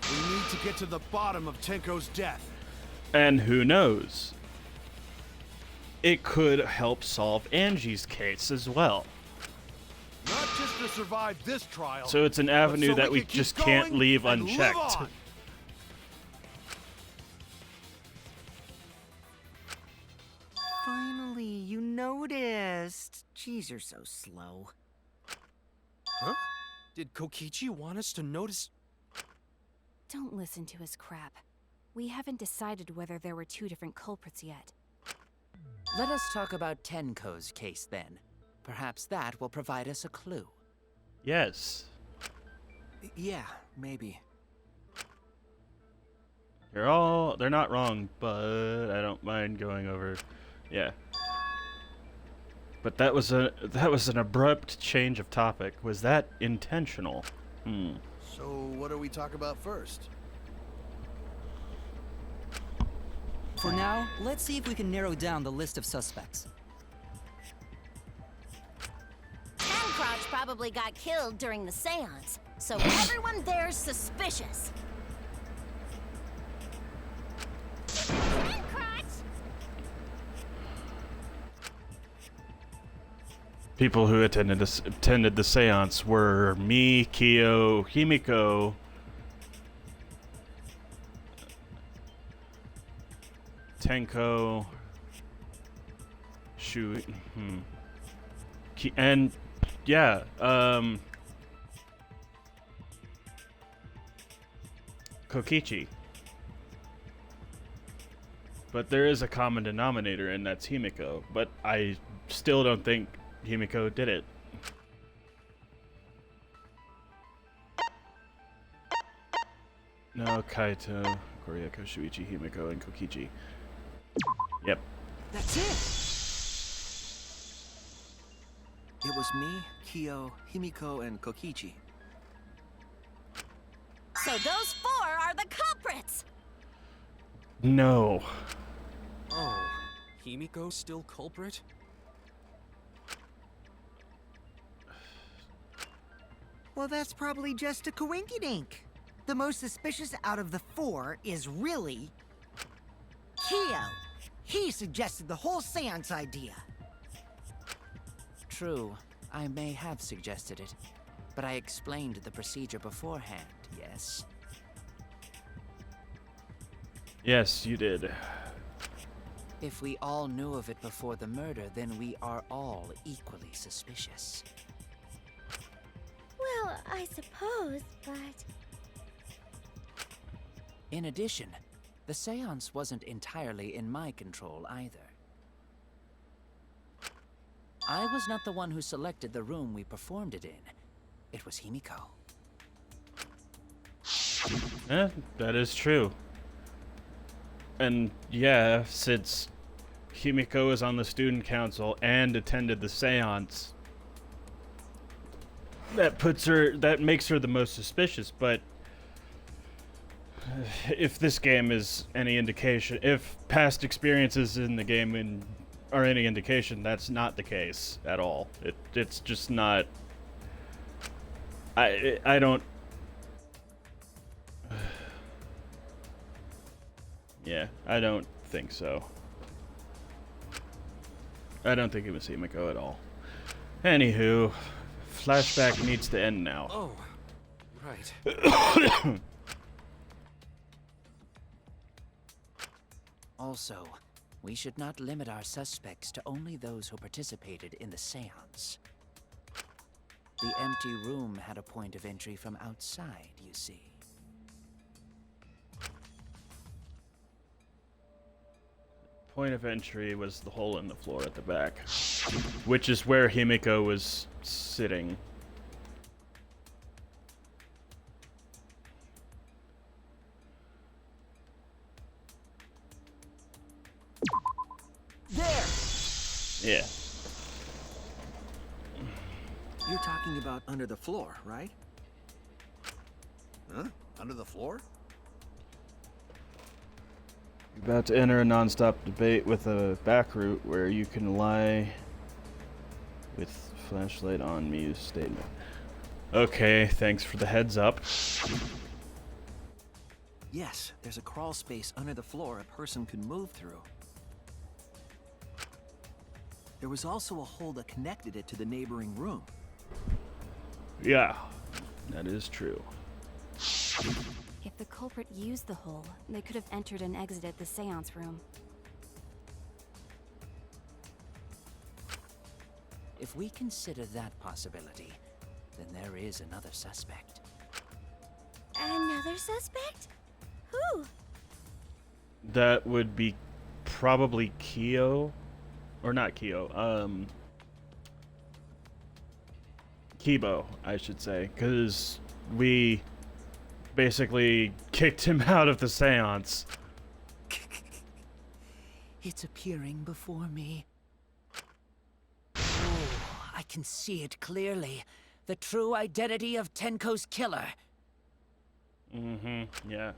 we need to get to the bottom of Tenko's death. And who knows? It could help solve Angie's case as well. Not just to survive this trial. So it's an avenue so that we can keep just can't going leave and unchecked. live on. Finally, you noticed. Jeez, you're so slow. Huh? Did Kokichi want us to notice? Don't listen to his crap. We haven't decided whether there were two different culprits yet. Let us talk about Tenko's case then. Perhaps that will provide us a clue. Yes. Yeah, maybe. They're not wrong, but I don't mind going over. Yeah. But that was an abrupt change of topic. Was that intentional? So what do we talk about first? For now, let's see if we can narrow down the list of suspects. Crotch probably got killed during the seance, so everyone there's suspicious. People who attended the seance were me, Kyo, Himiko, Tenko, and yeah, Kokichi. But there is a common denominator, and that's Himiko. But I still don't think Himiko did it. No, Kaito, Koriako, Shuichi, Himiko, and Kokichi. Yep. That's it! It was me, Kyo, Himiko, and Kokichi. So those 4 are the culprits! No. Oh, Himiko's still culprit? Well, that's probably just a coinkydink. The most suspicious out of the 4 is really Kyo. He suggested the whole seance idea. True, I may have suggested it, but I explained the procedure beforehand, yes? Yes, you did. If we all knew of it before the murder, then we are all equally suspicious. Well, I suppose, but... In addition, the seance wasn't entirely in my control either. I was not the one who selected the room we performed it in. It was Himiko. That is true. And yeah, since Himiko is on the student council and attended the seance, that makes her the most suspicious, but if this game is any indication, if past experiences in the game are any indication, that's not the case at all. It's just not. I don't. Yeah, I don't think so. I don't think it was Himiko at all. Anywho, flashback needs to end now. Oh, right. Also, we should not limit our suspects to only those who participated in the seance. The empty room had a point of entry from outside, you see. Point of entry was the hole in the floor at the back, which is where Himiko was sitting. There! Yeah. You're talking about under the floor, right? Huh? Under the floor? You're about to enter a non-stop debate with a back route where you can lie with flashlight on Miyu's statement. Okay, thanks for the heads up. Yes, there's a crawl space under the floor a person could move through. There was also a hole that connected it to the neighboring room. Yeah, that is true. If the culprit used the hole, they could have entered and exited the seance room. If we consider that possibility, then there is another suspect. Another suspect? Who? That would be probably Kyo. Or not Kyo, Kibo, I should say, because we basically kicked him out of the seance. It's appearing before me. Oh, I can see it clearly. The true identity of Tenko's killer. Mm-hmm, yeah.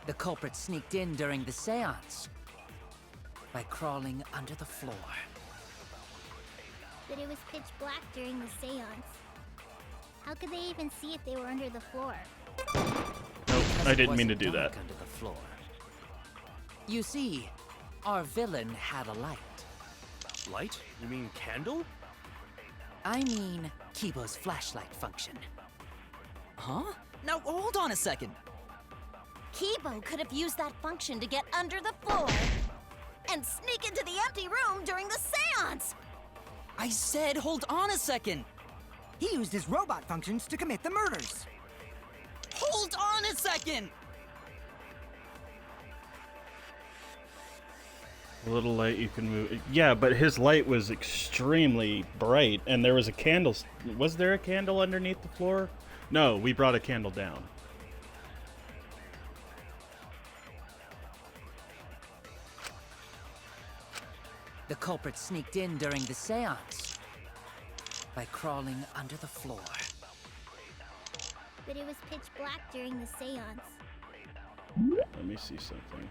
The culprit sneaked in during the seance by crawling under the floor. But it was pitch black during the seance. How could they even see if they were under the floor? Nope, I didn't mean to do that. Under the floor. You see, our villain had a light. Light? You mean candle? I mean Kibo's flashlight function. Huh? Now, hold on a second. Kibo could have used that function to get under the floor and sneak into the empty room during the seance! I said hold on a second. He used his robot functions to commit the murders. Hold Hold on a second! A little light you can move. Yeah, but his light was extremely bright, and there was a candle. Was there a candle underneath the floor? No, we brought a candle down. The culprit sneaked in during the seance by crawling under the floor. But it was pitch black during the seance. Let me see something.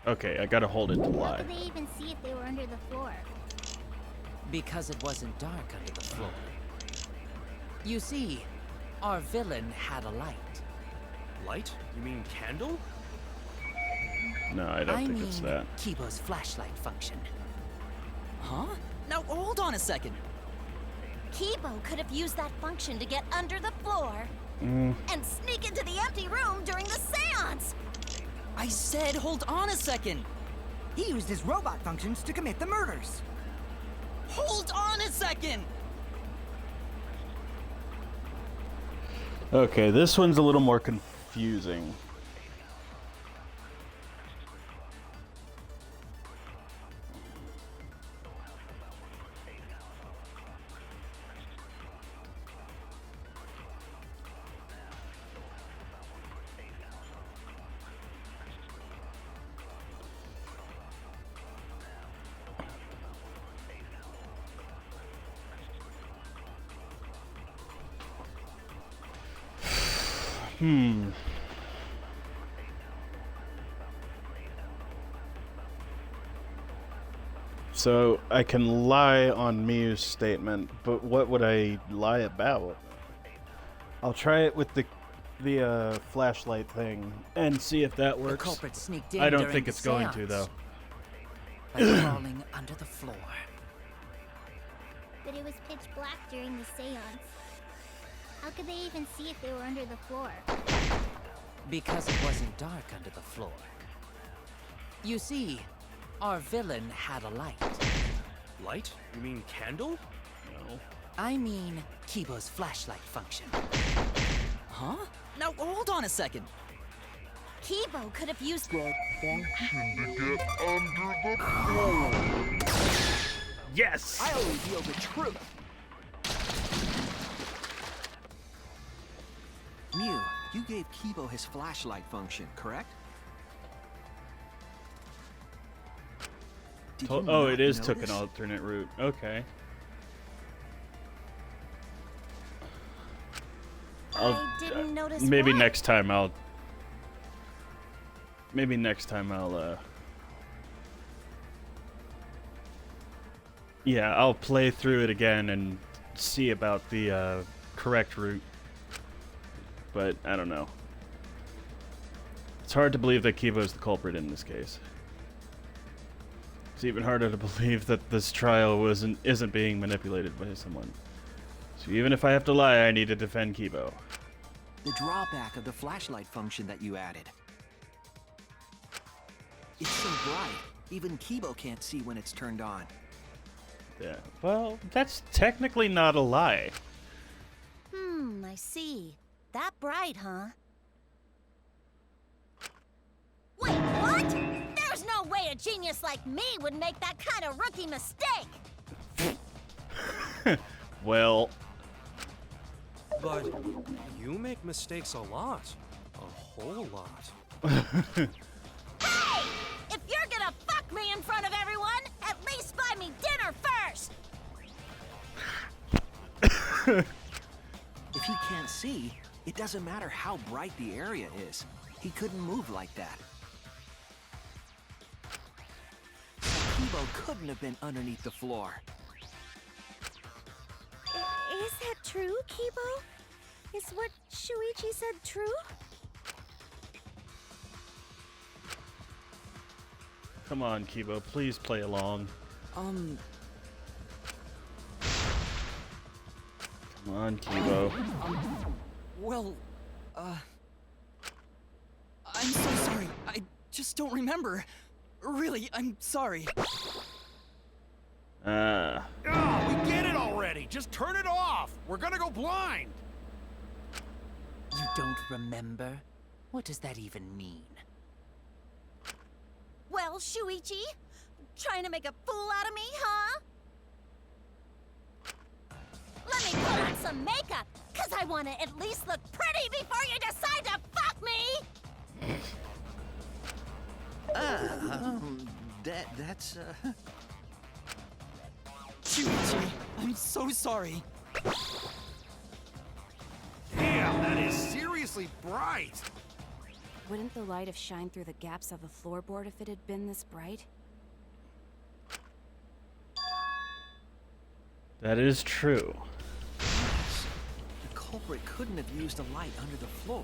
Okay, I gotta hold it to How lie. could they even see if they were under the floor? Because it wasn't dark under the floor. You see, our villain had a light. Light? You mean candle? No, I don't think it's that. Kibo's flashlight function. Huh? Now hold on a second. Kibo could have used that function to get under the floor Mm. and sneak into the empty room during the seance. I said hold on a second. He used his robot functions to commit the murders. Hold on a second! Okay, this one's a little more confusing. So I can lie on Miu's statement, but what would I lie about? I'll try it with the flashlight thing and see if that The works. culprit sneaked in I don't during think the it's going to seance though. by crawling under the floor. But it was pitch black during the seance. How could they even see if they were under the floor? Because it wasn't dark under the floor. You see, our villain had a light. Light? You mean candle? No. I mean Kibo's flashlight function. Huh? Now hold on a second. Kibo could have used Yes! I'll reveal the truth. Mew, you gave Kibo his flashlight function, correct? Did you Oh, not it is took an notice? alternate route. Okay. I didn't notice Maybe what? next time I'll. Maybe next time I'll. Yeah, I'll play through it again and see about the correct route. But I don't know. It's hard to believe that Kibo's the culprit in this case. It's even harder to believe that this trial isn't being manipulated by someone. So even if I have to lie, I need to defend Kibo. The drawback of the flashlight function that you added. It's so bright, even Kibo can't see when it's turned on. Yeah. Well, that's technically not a lie. I see. That bright, huh? Wait, what? There's no way a genius like me would make that kind of rookie mistake! Well, But you make mistakes a lot. A whole lot. Hey! If you're gonna fuck me in front of everyone, at least buy me dinner first! If he can't see, it doesn't matter how bright the area is. He couldn't move like that. Kibo couldn't have been underneath the floor. Is that true, Kibo? Is what Shuichi said true? come on, Kibo, please play along. Come on, Kibo. Well, I'm so sorry. I just don't remember. Really, I'm sorry. Oh, we get it already. Just turn it off. We're gonna go blind. You don't remember? What does that even mean? Well, Shuichi, trying to make a fool out of me, huh? Let me put on some makeup, cause I want to at least look pretty before you decide to fuck me! That's Shuichi, I'm so sorry. Damn, that is seriously bright. Wouldn't the light have shined through the gaps of the floorboard if it had been this bright? That is true. the culprit couldn't have used a light under the floor.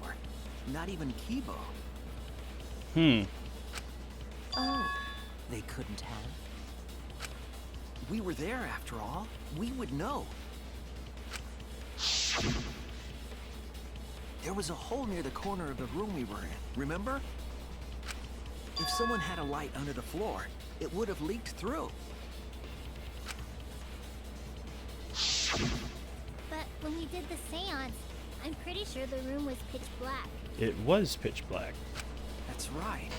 Not even Kibo. Oh, they couldn't have? We were there after all. We would know. There was a hole near the corner of the room we were in, remember? If someone had a light under the floor, it would have leaked through. But when we did the seance, I'm pretty sure the room was pitch black. It was pitch black. That's right.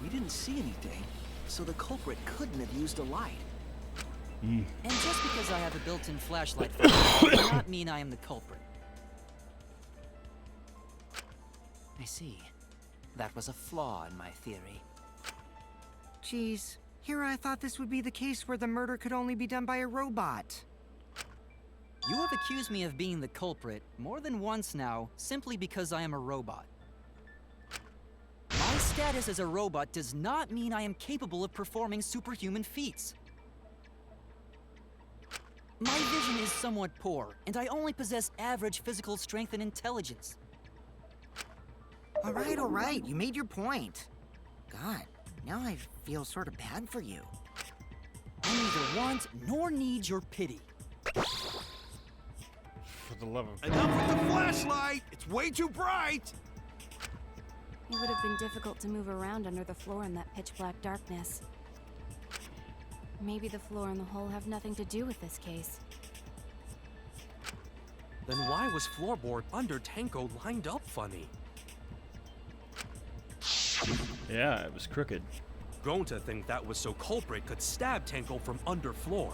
We didn't see anything, so the culprit couldn't have used a light. And just because I have a built-in flashlight function does not mean I am the culprit. I see. That was a flaw in my theory. Geez, here I thought this would be the case where the murder could only be done by a robot. You have accused me of being the culprit more than once now, simply because I am a robot. My status as a robot does not mean I am capable of performing superhuman feats. My vision is somewhat poor, and I only possess average physical strength and intelligence. All right, you made your point. God, now I feel sort of bad for you. I neither want nor need your pity. For the love of... Enough with the flashlight! It's way too bright! It would have been difficult to move around under the floor in that pitch-black darkness. Maybe the floor and the hole have nothing to do with this case. Then why was floorboard under Tenko lined up funny? Yeah, it was crooked. Gonta think that was so culprit could stab Tenko from under floor.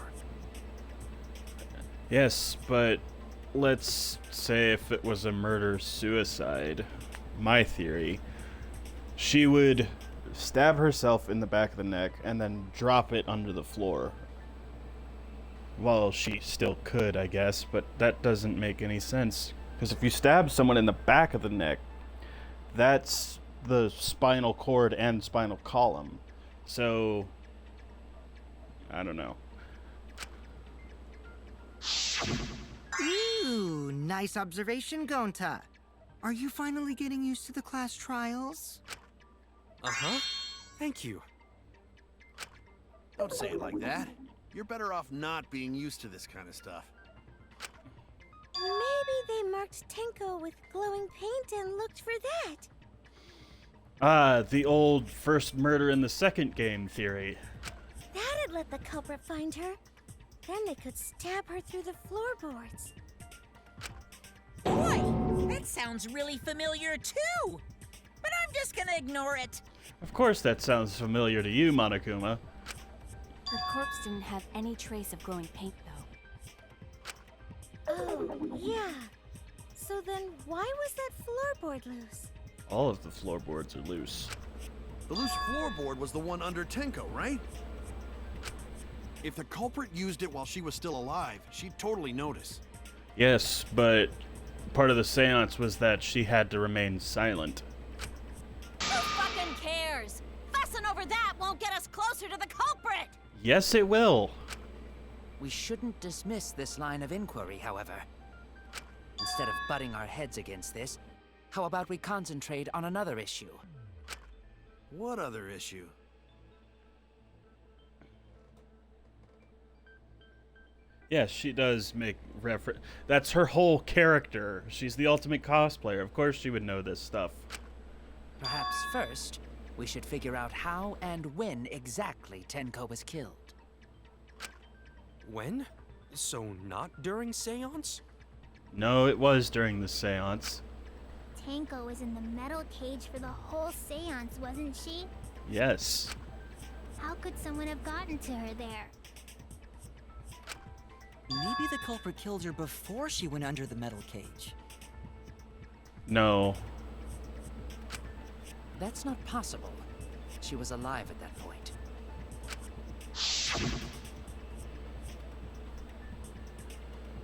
Yes, but let's say if it was a murder-suicide, my theory, she would stab herself in the back of the neck and then drop it under the floor. Well, she still could, I guess, but that doesn't make any sense. Because if you stab someone in the back of the neck, that's the spinal cord and spinal column. So, I don't know. Ooh, nice observation, Gonta. Are you finally getting used to the class trials? Uh-huh. Thank you. Don't say it like that. You're better off not being used to this kind of stuff. Maybe they marked Tenko with glowing paint and looked for that. Ah, the old first murder in the second game theory. That'd let the culprit find her. Then they could stab her through the floorboards. Boy, that sounds really familiar too. But I'm just gonna ignore it. Of course that sounds familiar to you, Monokuma. Her corpse didn't have any trace of glowing paint, though. Oh, yeah. So then why was that floorboard loose? All of the floorboards are loose. The loose floorboard was the one under Tenko, right? If the culprit used it while she was still alive, she'd totally notice. Yes, but part of the seance was that she had to remain silent. Who fucking cares? Fussing over that won't get us closer to the culprit! Yes, it will. We shouldn't dismiss this line of inquiry, however. Instead of butting our heads against this, how about we concentrate on another issue? What other issue? Yes, she does make reference. That's her whole character. She's the ultimate cosplayer. Of course she would know this stuff. Perhaps first, we should figure out how and when exactly Tenko was killed. When? So not during seance? No, it was during the seance. Tenko was in the metal cage for the whole seance, wasn't she? Yes. How could someone have gotten to her there? Maybe the culprit killed her before she went under the metal cage. No. That's not possible. She was alive at that point.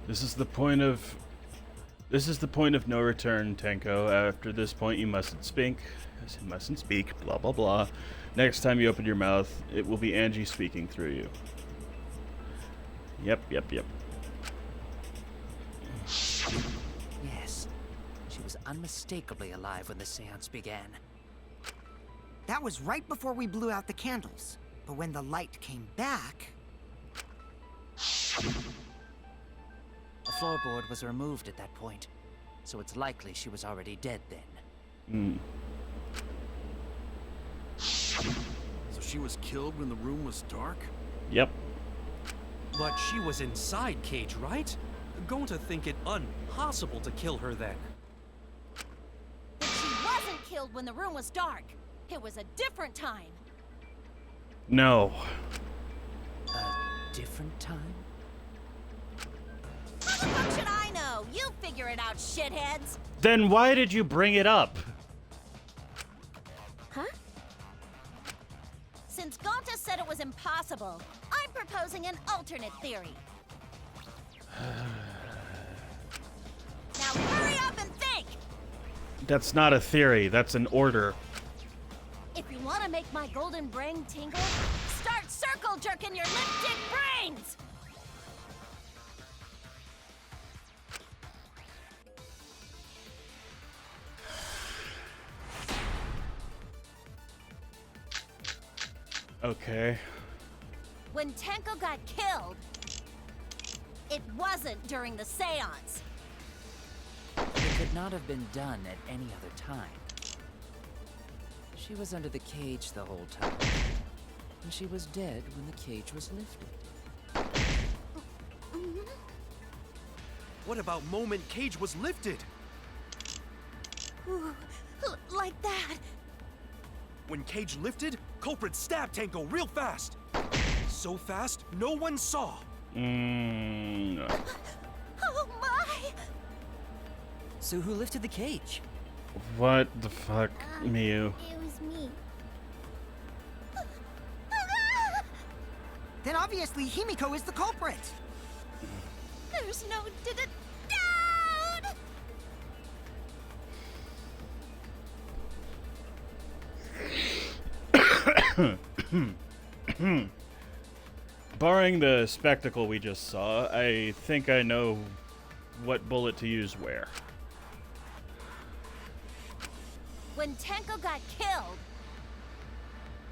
This is the point of no return, Tenko. After this point, you mustn't speak. Blah blah blah. Next time you open your mouth, it will be Angie speaking through you. Yep. Yes. She was unmistakably alive when the seance began. That was right before we blew out the candles. But when the light came back... The floorboard was removed at that point, so it's likely she was already dead then. So she was killed when the room was dark? Yep. But she was inside Cage, right? Going to think it impossible to kill her then. But she wasn't killed when the room was dark. It was a different time. No. A different time? How the fuck should I know? You figure it out, shitheads. Then why did you bring it up? Huh? Since Gonta said it was impossible, I'm proposing an alternate theory. Now hurry up and think! That's not a theory, that's an order. If you want to make my golden brain tingle, start circle jerking your lipstick brains! Okay. When Tenko got killed, it wasn't during the seance. It could not have been done at any other time. She was under the cage the whole time, and she was dead when the cage was lifted. What about moment Cage was lifted? Ooh, like that. When Cage lifted, culprit stabbed Tenko real fast. So fast, no one saw. No. Oh my! So who lifted the cage? What the fuck, Miu? It was me. Then obviously Himiko is the culprit. There's no doubt! Barring the spectacle we just saw, I think I know what bullet to use where. When Tenko got killed,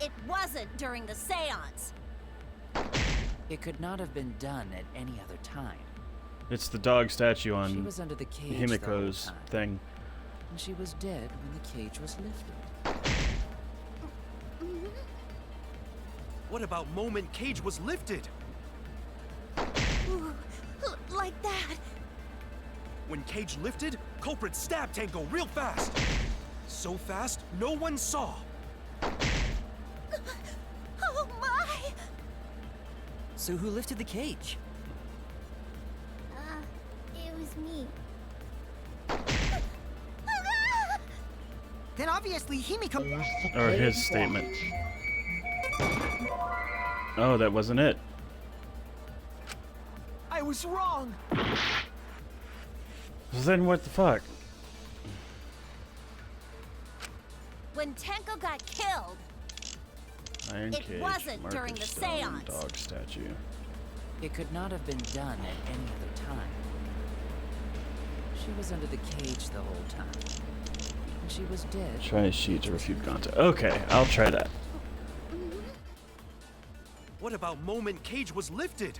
it wasn't during the seance. It could not have been done at any other time. It's the dog statue She on was under the cage the whole Himiko's time, thing. and she was dead when the cage was lifted. What about moment Cage was lifted? Ooh, like that. When Cage lifted, culprit stabbed Tenko real fast. So fast, no one saw. Oh my! So who lifted the cage? It was me. Then obviously Himiko... Or his statement. Oh, that wasn't it. I was wrong. Then what the fuck? When Tenko got killed, Iron it cage, wasn't marker during the stone, seance. dog statue. It could not have been done at any other time. She was under the cage the whole time, and she was dead. Try a sheet to refute content. Okay, I'll try that. What about moment Cage was lifted?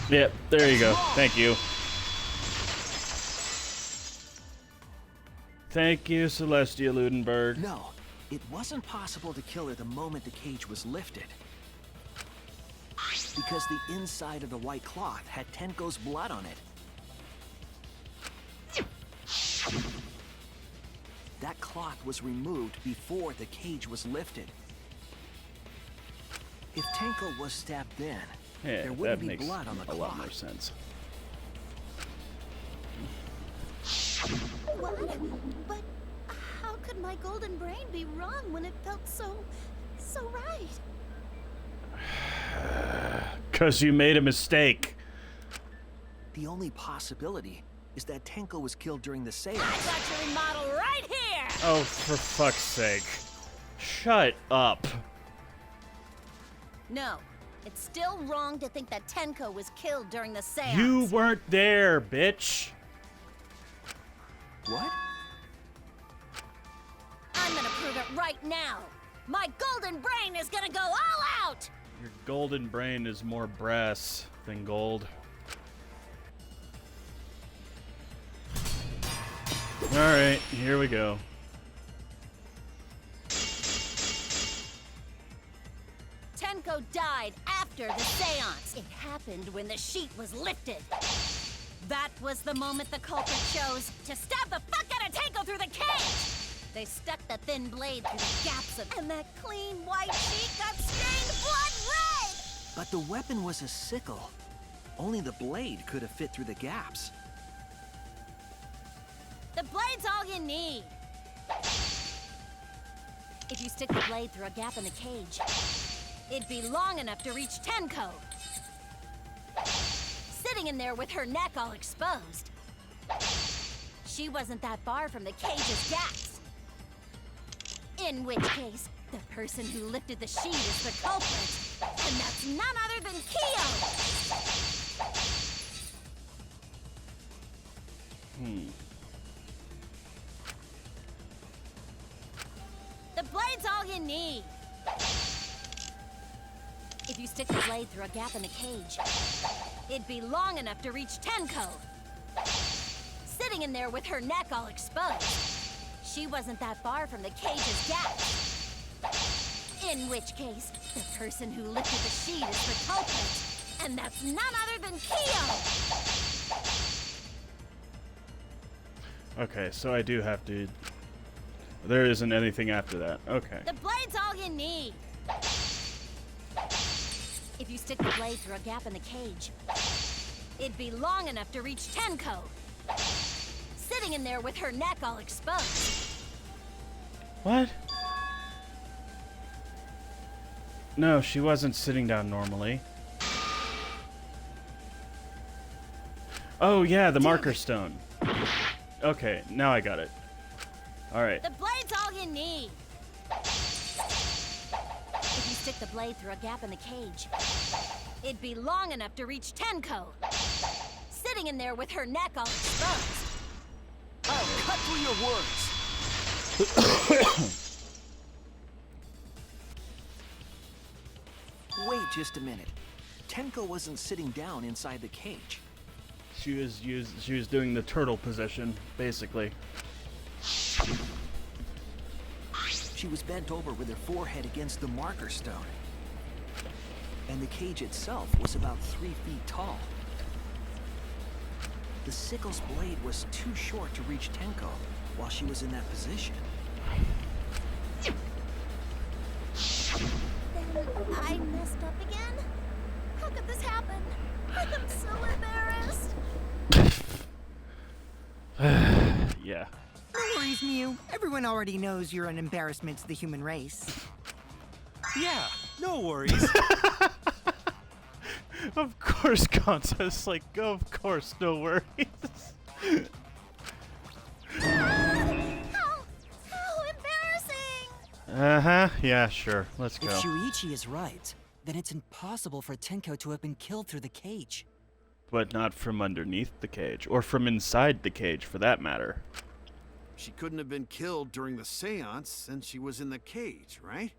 Yep, there you go. Thank you. Thank you, Celestia Ludenberg. No, It wasn't possible to kill her the moment the cage was lifted. Because the inside of the white cloth had Tenko's blood on it. That cloth was removed before the cage was lifted. If Tenko was stabbed then, Yeah, there wouldn't that be makes blood on the a cloth. lot more sense. What? But how could my golden brain be wrong when it felt so right? 'Cause you made a mistake. The only possibility is that Tenko was killed during the seance. I got your model right here! Oh, for fuck's sake. Shut up. No, it's still wrong to think that Tenko was killed during the seance. You weren't there, bitch. What? I'm gonna prove it right now. My golden brain is gonna go all out! Your golden brain is more brass than gold. Alright, here we go. Tenko died after the seance. It happened when the sheet was lifted. That was the moment the culprit chose to stab the fuck out of Tenko through the cage! They stuck the thin blade through the gaps of... And that clean white sheet got stained blood red! But the weapon was a sickle. Only the blade could have fit through the gaps. The blade's all you need. If you stick the blade through a gap in the cage, it'd be long enough to reach Tenko. Sitting in there with her neck all exposed. She wasn't that far from the cage's gaps. In which case, the person who lifted the sheet is the culprit. And that's none other than Kyo! The blade's all you need. If you stick the blade through a gap in the cage, it'd be long enough to reach Tenko. Sitting in there with her neck all exposed. She wasn't that far from the cage's gaps. In which case, the person who lifted the sheet is the culprit. And that's none other than Kyo! Okay, so I do have to... There isn't anything after that. Okay. The blade's all you need. If you stick the blade through a gap in the cage, it'd be long enough to reach Tenko. Sitting in there with her neck all exposed. What? No, she wasn't sitting down normally. Oh, yeah, the marker stone. Okay, now I got it. Alright. The blade's all you need. If you stick the blade through a gap in the cage, it'd be long enough to reach Tenko. Sitting in there with her neck all exposed. I'll cut through your words. Wait just a minute. Tenko wasn't sitting down inside the cage. She was doing the turtle position, basically. She was bent over with her forehead against the marker stone. And the cage itself was about 3 feet tall. The sickle's blade was too short to reach Tenko while she was in that position. Then I messed up again? How could this happen? I'm so embarrassed. Yeah. No worries, Mew. Everyone already knows you're an embarrassment to the human race. Yeah, no worries. Of course, Gonza's like, of course, no worries. How embarrassing! Uh-huh, yeah, sure. Let's go. If Shuichi is right, then it's impossible for Tenko to have been killed through the cage. But not from underneath the cage, or from inside the cage, for that matter. She couldn't have been killed during the seance since she was in the cage, right?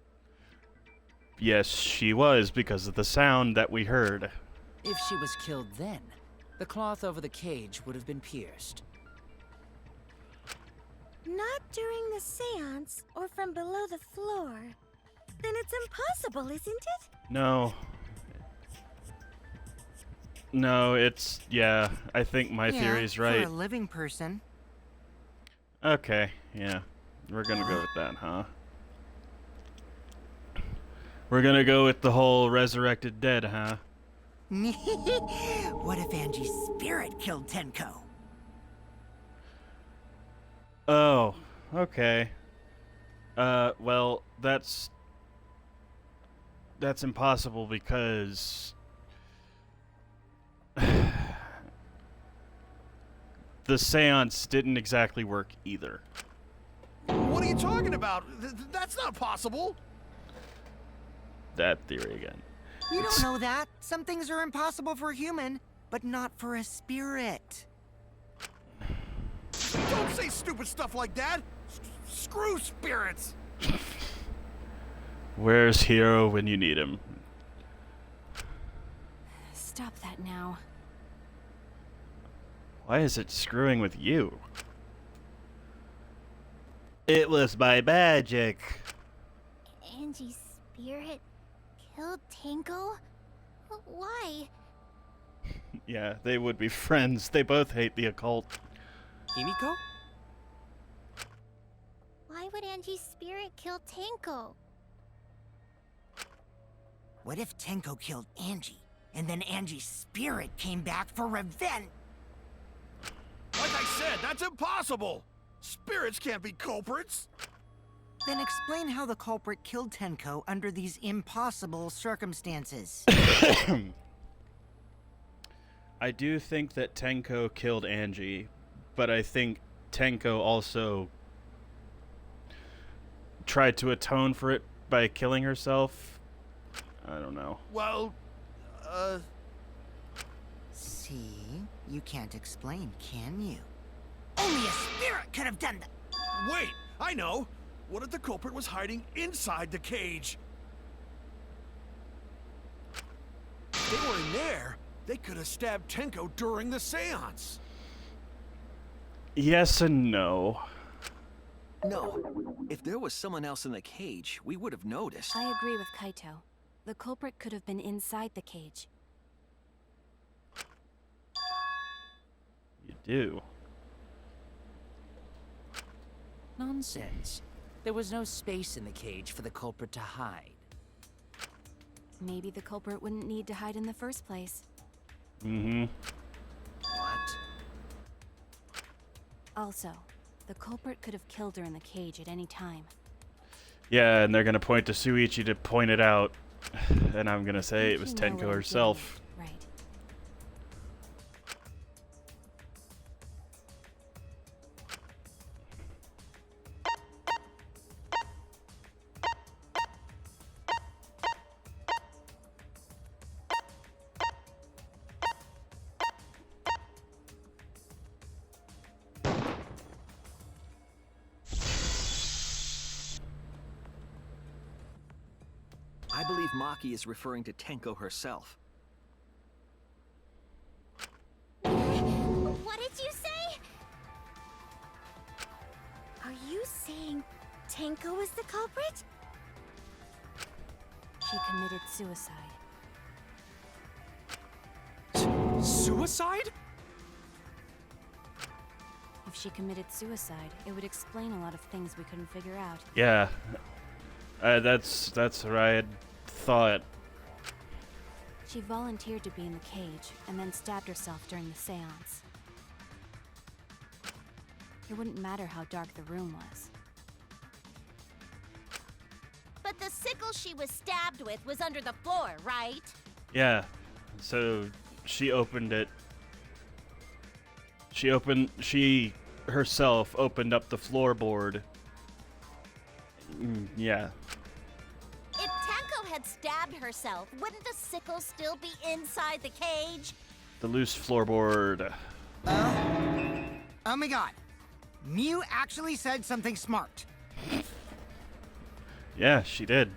Yes, she was, because of the sound that we heard. If she was killed then, the cloth over the cage would have been pierced. Not during the seance or from below the floor. Then it's impossible, isn't it? No. No, it's... Yeah, I think my theory's right. For a living person. Okay, yeah. We're gonna go with that, huh? We're gonna go with the whole resurrected dead, huh? What if Angie's spirit killed Tenko? Oh, okay. Well, that's impossible because the seance didn't exactly work either. What are you talking about? That's not possible. That theory again. You don't know that. Some things are impossible for a human, but not for a spirit. Don't say stupid stuff like that. Screw spirits. Where's Hero when you need him? Stop that now. Why is it screwing with you? It was my magic. Angie's spirit killed Tenko? Why? Yeah, they would be friends. They both hate the occult. Himiko? Why would Angie's spirit kill Tenko? What if Tenko killed Angie, and then Angie's spirit came back for revenge? Like I said, that's impossible. Spirits can't be culprits. Then explain how the culprit killed Tenko under these impossible circumstances. I do think that Tenko killed Angie, but I think Tenko also tried to atone for it by killing herself. I don't know. Well, See? You can't explain, can you? Only a spirit could have done that. wait, I know. What if the culprit was hiding inside the cage? If they were in there, they could have stabbed Tenko during the seance. Yes and no. No. If there was someone else in the cage, we would have noticed. I agree with Kaito. The culprit could have been inside the cage. You do. Nonsense. There was no space in the cage for the culprit to hide. Maybe the culprit wouldn't need to hide in the first place. Mm-hmm. What? Also, the culprit could have killed her in the cage at any time. Yeah, and they're gonna point to Suichi to point it out. And I'm gonna say it was Think you know Tenko what I'm herself. getting at, right. I believe Maki is referring to Tenko herself. What did you say? Are you saying Tenko is the culprit? She committed suicide. Suicide? If she committed suicide, it would explain a lot of things we couldn't figure out. Yeah. That's what I had thought. She volunteered to be in the cage and then stabbed herself during the seance. It wouldn't matter how dark the room was. But the sickle she was stabbed with was under the floor, right? Yeah. So she opened it. She herself opened up the floorboard. Yeah. If Tenko had stabbed herself, wouldn't the sickle still be inside the cage? The loose floorboard. Oh my god. Mew actually said something smart. Yeah, she did.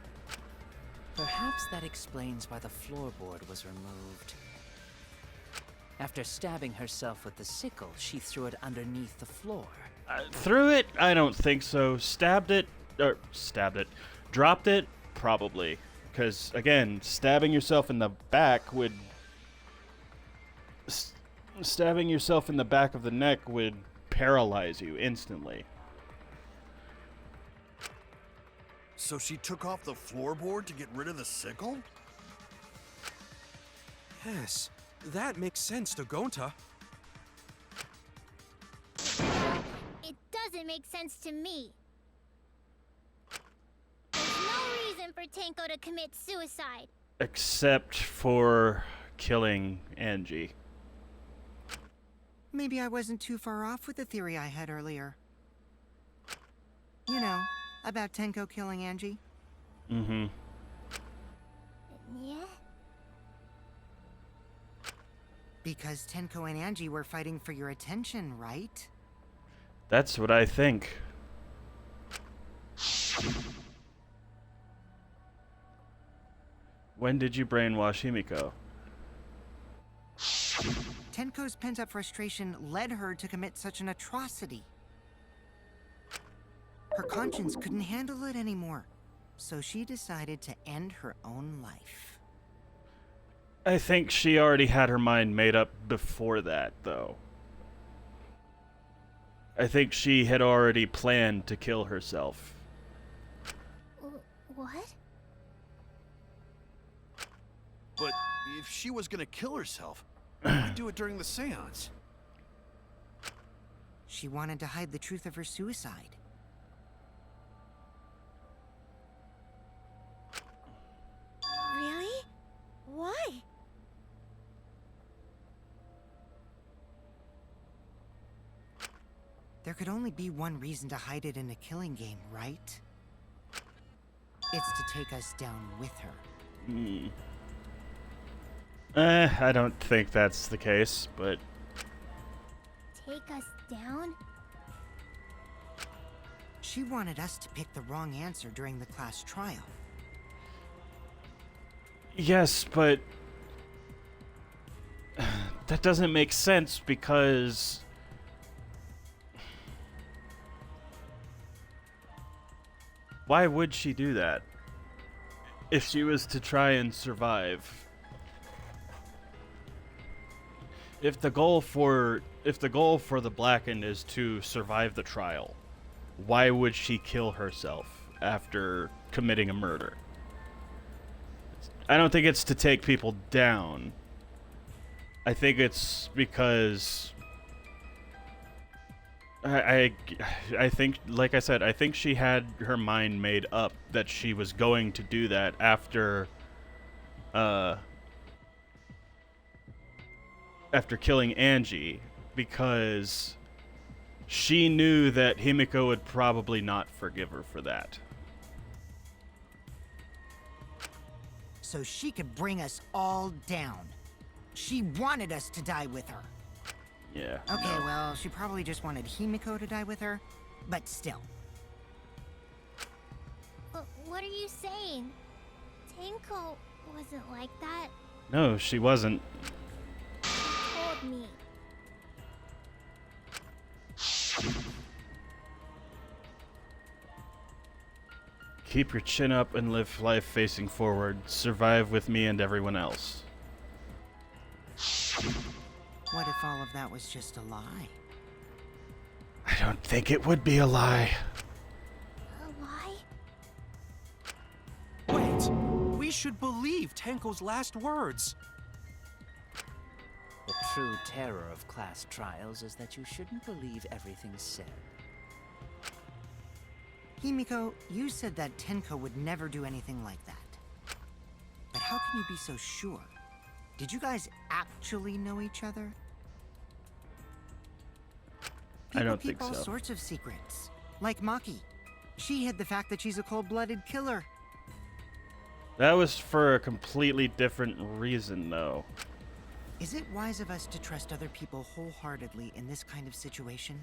Perhaps that explains why the floorboard was removed. After stabbing herself with the sickle, she threw it underneath the floor. Threw it? I don't think so. Stabbed it? Dropped it? Probably. Because, again, stabbing yourself in the back would... Stabbing yourself in the back of the neck would paralyze you instantly. So she took off the floorboard to get rid of the sickle? Yes, that makes sense to Gonta. It doesn't make sense to me. There's no reason for Tenko to commit suicide. Except for killing Angie. Maybe I wasn't too far off with the theory I had earlier. You know, about Tenko killing Angie. Mm-hmm. Yeah? Because Tenko and Angie were fighting for your attention, right? That's what I think. When did you brainwash Himiko? Tenko's pent-up frustration led her to commit such an atrocity. Her conscience couldn't handle it anymore, so she decided to end her own life. I think she already had her mind made up before that, though. I think she had already planned to kill herself. What? But if she was gonna kill herself, why do it during the seance? She wanted to hide the truth of her suicide. Really? Why? There could only be one reason to hide it in a killing game, right? It's to take us down with her. I don't think that's the case, but... Take us down? She wanted us to pick the wrong answer during the class trial. Yes, but... that doesn't make sense because... Why would she do that? If she was to try and survive. If the goal for the Blackened is to survive the trial, why would she kill herself after committing a murder? I don't think it's to take people down. I think it's because I think, like I said, I think she had her mind made up that she was going to do that after killing Angie, because she knew that Himiko would probably not forgive her for that. So she could bring us all down. She wanted us to die with her. Yeah. Okay, no. well, she probably just wanted Himiko to die with her, but still. What are you saying? Tenko wasn't like that. No, she wasn't. She told me. Keep your chin up and live life facing forward. Survive with me and everyone else. What if all of that was just a lie? I don't think it would be a lie. A lie? Wait, we should believe Tenko's last words. The true terror of class trials is that you shouldn't believe everything said. Himiko, you said that Tenko would never do anything like that. But how can you be so sure? Did you guys actually know each other? I don't People think keep all so. sorts of secrets. Like Maki. She hid the fact that she's a cold-blooded killer. That was for a completely different reason, though. Is it wise of us to trust other people wholeheartedly in this kind of situation?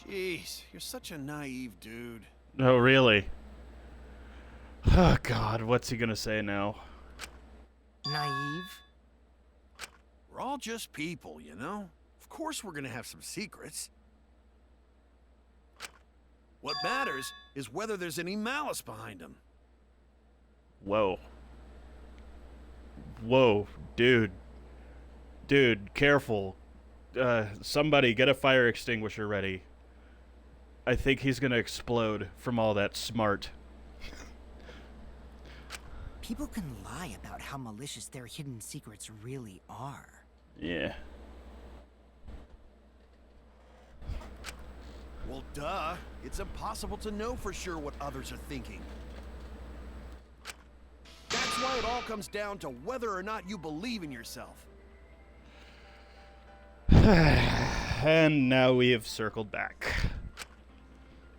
Jeez, you're such a naive dude. No, really. Oh, God, what's he gonna say now? Naive? We're all just people, you know? Of course we're gonna have some secrets. What matters is whether there's any malice behind them. Whoa. Whoa, dude. Dude, careful. Somebody get a fire extinguisher ready. I think he's gonna explode from all that smart. People can lie about how malicious their hidden secrets really are. Yeah. Well, duh. It's impossible to know for sure what others are thinking. That's why it all comes down to whether or not you believe in yourself. And now we have circled back.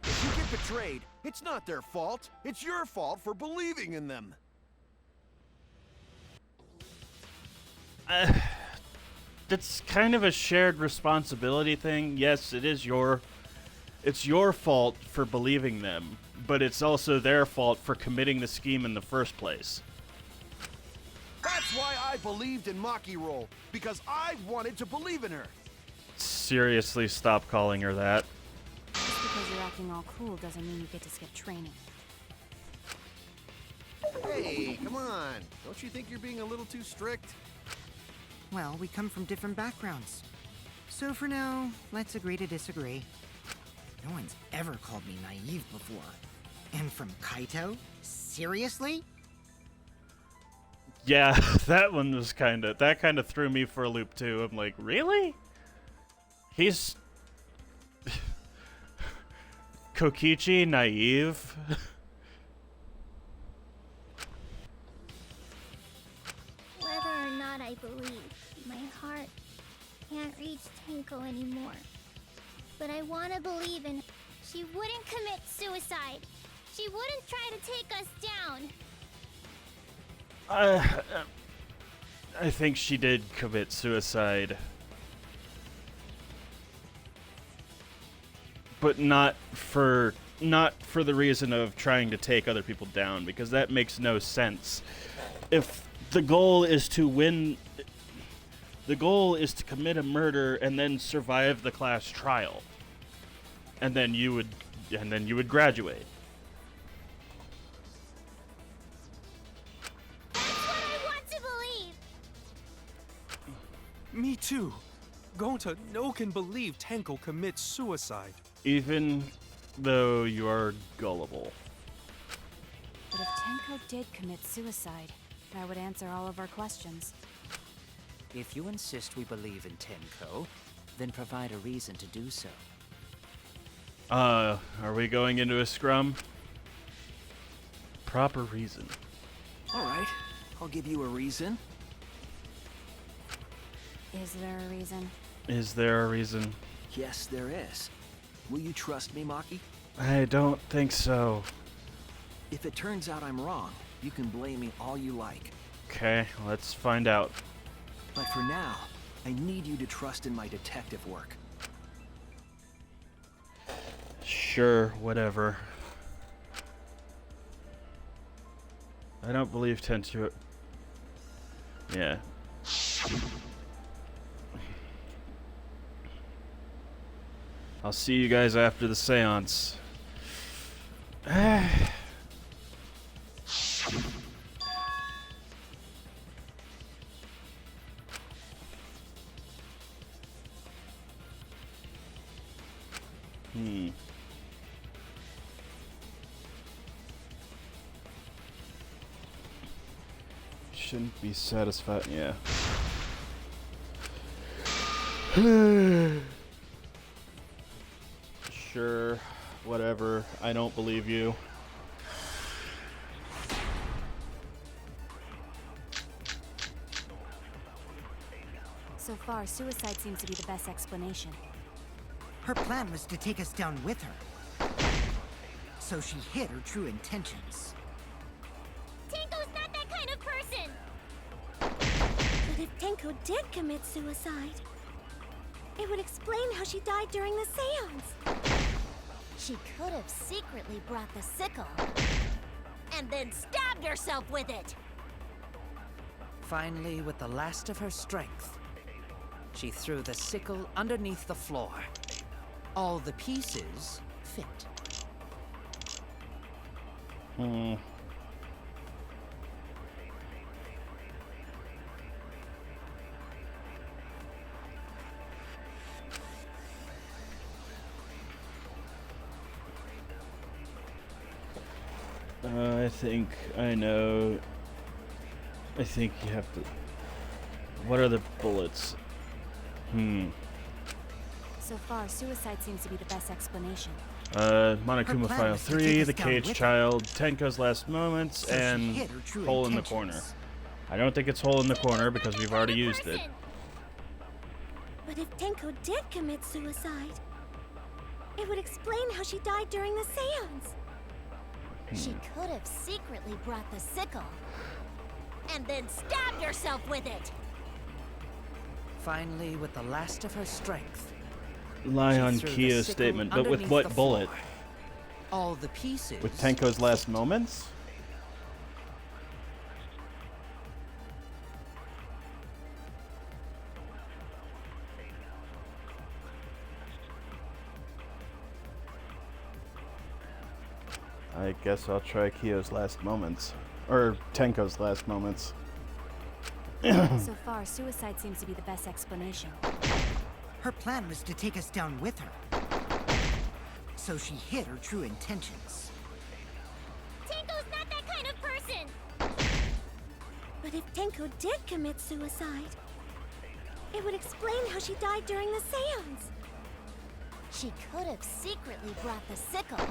If you get betrayed, it's not their fault. It's your fault for believing in them. It's kind of a shared responsibility thing. Yes, it's your fault for believing them, but it's also their fault for committing the scheme in the first place. That's why I believed in Maki Roll, because I wanted to believe in her. Seriously, stop calling her that. Just because you're acting all cool doesn't mean you get to skip training. Hey, come on. Don't you think you're being a little too strict? Well, we come from different backgrounds. So for now, let's agree to disagree. No one's ever called me naive before. And from Kaito? Seriously? Yeah, that one was that kind of threw me for a loop too. I'm like, really? He's Kokichi naive? Whether or not I believe, my heart can't reach Tenko anymore. But I want to believe in her. She wouldn't commit suicide. She wouldn't try to take us down. I think she did commit suicide. But not for the reason of trying to take other people down, because that makes no sense. If the goal is to win, the goal is to commit a murder and then survive the class trial. And then you would graduate. That's what I want to believe. Me too. Gonta no can believe Tenko commits suicide. Even though you are gullible. But if Tenko did commit suicide, that would answer all of our questions. If you insist we believe in Tenko, then provide a reason to do so. Are we going into a scrum? Proper reason. All right, I'll give you a reason. Is there a reason? Is there a reason? Yes, there is. Will you trust me, Maki? I don't think so. If it turns out I'm wrong, you can blame me all you like. Okay, let's find out. But for now, I need you to trust in my detective work. Sure, whatever. I don't believe Tenko. Yeah. I'll see you guys after the seance. Shouldn't be satisfied. Yeah. Sure, whatever. I don't believe you. So far, suicide seems to be the best explanation. Her plan was to take us down with her. So she hid her true intentions. Tenko's not that kind of person! But if Tenko did commit suicide, it would explain how she died during the seance. She could have secretly brought the sickle and then stabbed herself with it. Finally, with the last of her strength, She threw the sickle underneath the floor. All the pieces fit. I think I know. I think you have to. What are the bullets? So far, suicide seems to be the best explanation. Monokuma File 3, The Cage Child, Tenko's Last Moments, and Hole in the Corner. I don't think it's Hole in the Corner because we've already used it. But if Tenko did commit suicide, it would explain how she died during the seance. She could have secretly brought the sickle and then stabbed herself with it. Finally, with the last of her strength, Lie on Kiyo's statement, but with what bullet? All the pieces. With Tenko's Last Moments? I guess I'll try Kiyo's Last Moments. Or Tenko's Last Moments. So far, suicide seems to be the best explanation. Her plan was to take us down with her. So she hid her true intentions. Tenko's not that kind of person! But if Tenko did commit suicide, it would explain how she died during the seance. She could have secretly brought the sickle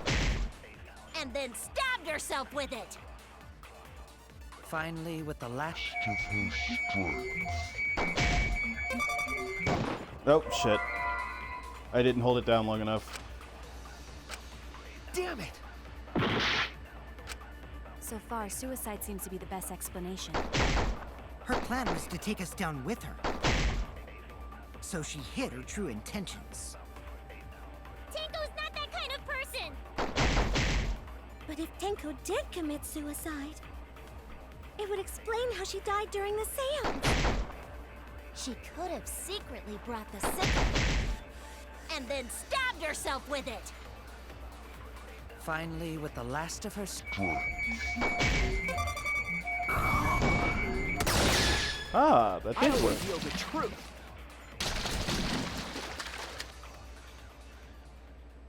and then stabbed herself with it. Finally, with the last of her strength. Oh, shit. I didn't hold it down long enough. Damn it! So far, suicide seems to be the best explanation. Her plan was to take us down with her. So she hid her true intentions. Tenko's not that kind of person! But if Tenko did commit suicide, it would explain how she died during the seance. She could have secretly brought the sickle and then stabbed herself with it. Finally, with the last of her strength. Ah, that did work. Reveal the truth.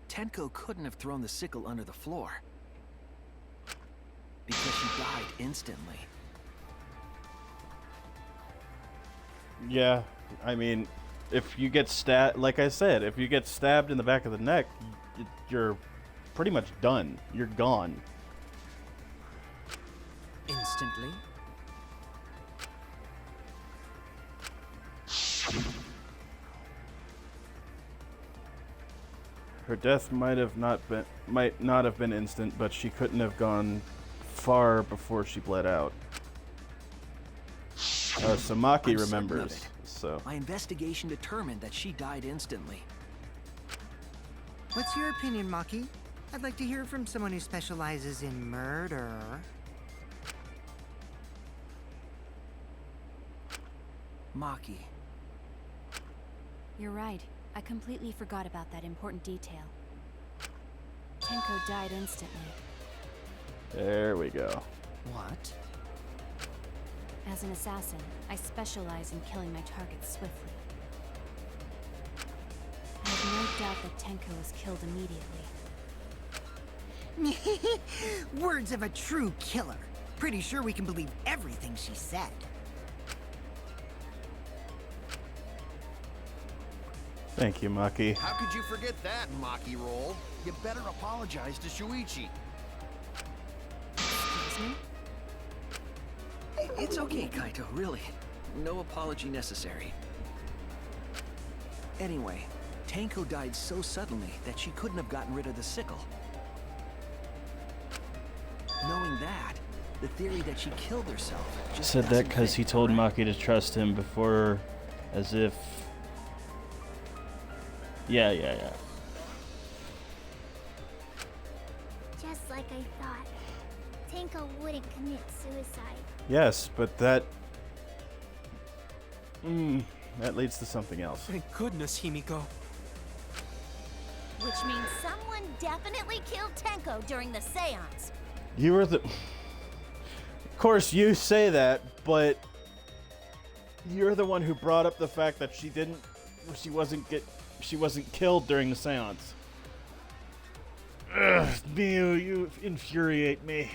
Tenko couldn't have thrown the sickle under the floor because she died instantly. Yeah, I mean, if you get stabbed, like I said, if you get stabbed in the back of the neck, you're pretty much done. You're gone. Instantly? Her death might not have been instant, but she couldn't have gone far before she bled out. So Maki remembers. So my investigation determined that she died instantly. What's your opinion, Maki? I'd like to hear from someone who specializes in murder. Maki. You're right. I completely forgot about that important detail. Tenko died instantly. there we go. What? As an assassin, I specialize in killing my targets swiftly. I have no doubt that Tenko was killed immediately. Words of a true killer. Pretty sure we can believe everything she said. Thank you, Maki. How could you forget that, Maki roll? You better apologize to Shuichi. Excuse me? It's okay, Kaito, really. No apology necessary. Anyway, Tenko died so suddenly that she couldn't have gotten rid of the sickle. Knowing that, the theory that she killed herself just Said that doesn't because he fit, told correct? Maki to trust him before, as if... Yeah. Just like I thought. Tenko wouldn't commit suicide. Yes, but that... that leads to something else. Thank goodness, Himiko. Which means someone definitely killed Tenko during the seance. You were the... Of course, you say that, but you're the one who brought up the fact that she wasn't killed during the seance. Ugh, Miu, you infuriate me.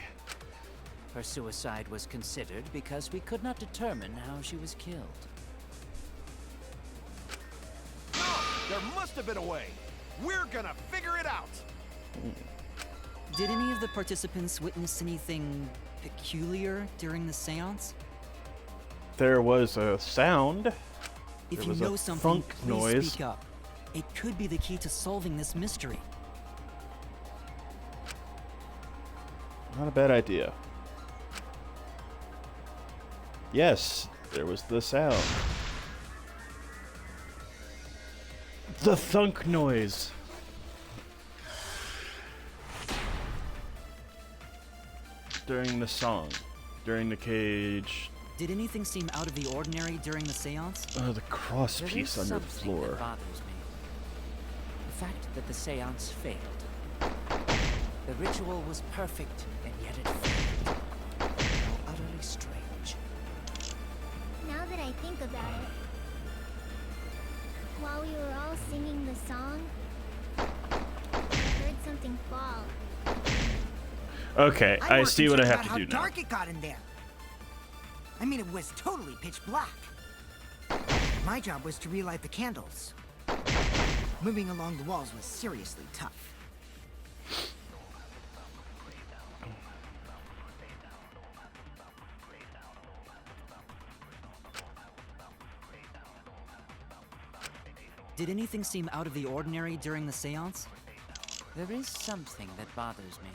Her suicide was considered because we could not determine how she was killed. No! There must have been a way! We're gonna figure it out! Did any of the participants witness anything peculiar during the seance? There was a sound. If There you was know a something, thunk please noise. speak up. It could be the key to solving this mystery. Not a bad idea. Yes, there was the sound. The thunk noise. During the song. During the cage. Did anything seem out of the ordinary during the seance? Oh, the cross There piece is under the something floor. that bothers me. The fact that the seance failed. The ritual was perfect, and yet it failed. How utterly strange. Now that I think about it, while we were all singing the song, I heard something fall. Okay, I see what I have to do how now. dark it got in there. I mean, it was totally pitch black. My job was to relight the candles. Moving along the walls was seriously tough. Did anything seem out of the ordinary during the seance? There is something that bothers me.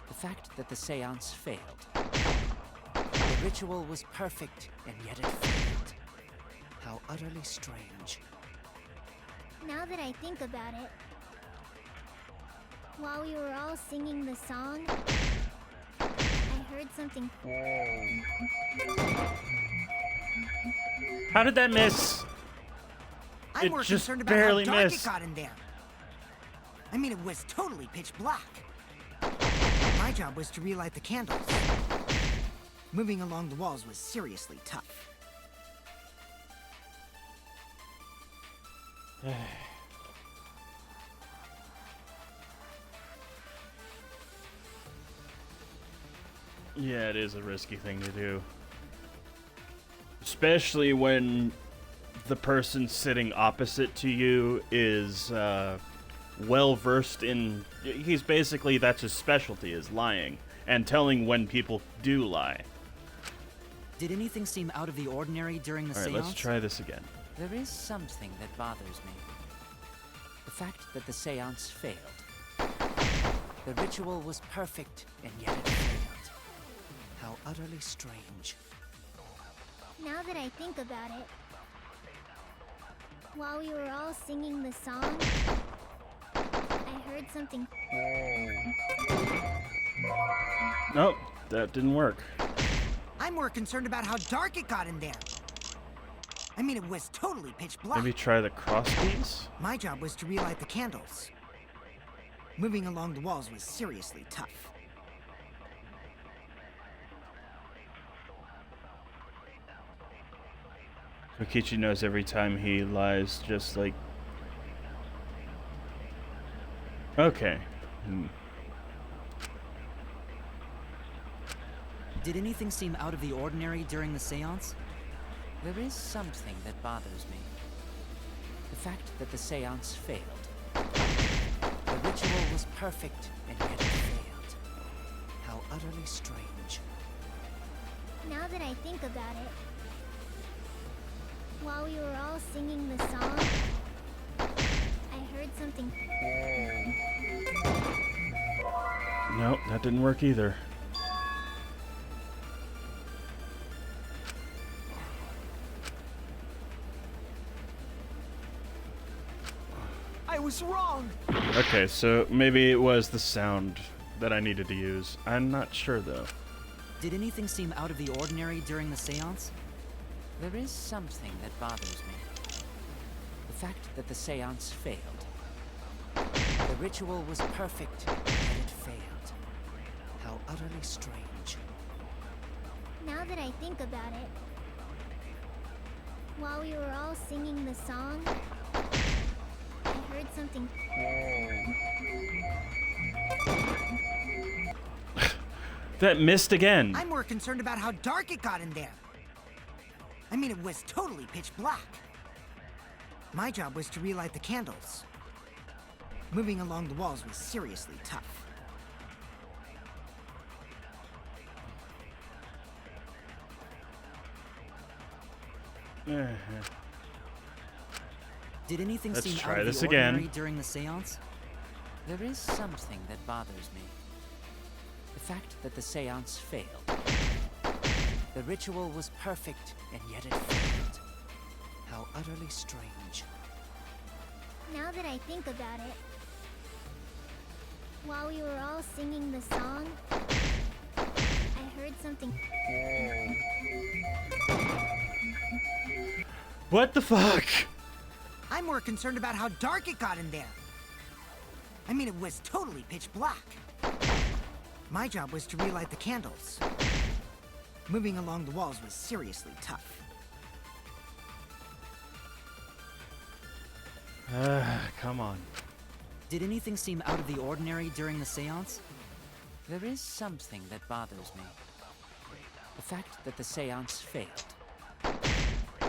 The fact that the seance failed. The ritual was perfect, and yet it failed. How utterly strange. Now that I think about it, while we were all singing the song, I heard something. How did that miss? I'm It more just concerned about barely how dark missed. it got in there. I mean, it was totally pitch black. My job was to relight the candles. Moving along the walls was seriously tough. Yeah, it is a risky thing to do. Especially when the person sitting opposite to you is well versed in... He's basically, that's his specialty, is lying. And telling when people do lie. Did anything seem out of the ordinary during the Alright, seance? let's try this again. There is something that bothers me. The fact that the seance failed. The ritual was perfect, and yet it failed. How utterly strange. Now that I think about it, while we were all singing the song, I heard something. Nope, that didn't work. I'm more concerned about how dark it got in there. I mean, it was totally pitch black. Maybe try the cross piece? My job was to relight the candles. Moving along the walls was seriously tough. Kokichi knows every time he lies, just like... Okay. Did anything seem out of the ordinary during the seance? There is something that bothers me. The fact that the seance failed. The ritual was perfect, and yet it failed. How utterly strange. Now that I think about it, while we were all singing the song, I heard something. Nope, that didn't work either. I was wrong! Okay, so maybe it was the sound that I needed to use. I'm not sure, though. Did anything seem out of the ordinary during the seance? There is something that bothers me. The fact that the seance failed. The ritual was perfect, yet it failed. How utterly strange. Now that I think about it, while we were all singing the song, I heard something. That missed again. I'm more concerned about how dark it got in there. I mean, it was totally pitch black. My job was to relight the candles. Moving along the walls was seriously tough. Did anything Let's seem try out of this the ordinary again. during the seance? There is something that bothers me. The fact that the seance failed. The ritual was perfect, and yet it failed. How utterly strange. Now that I think about it, while we were all singing the song, I heard something. What the fuck? I'm more concerned about how dark it got in there. I mean, it was totally pitch black. My job was to relight the candles. Moving along the walls was seriously tough. Come on. Did anything seem out of the ordinary during the seance? There is something that bothers me. The fact that the seance failed.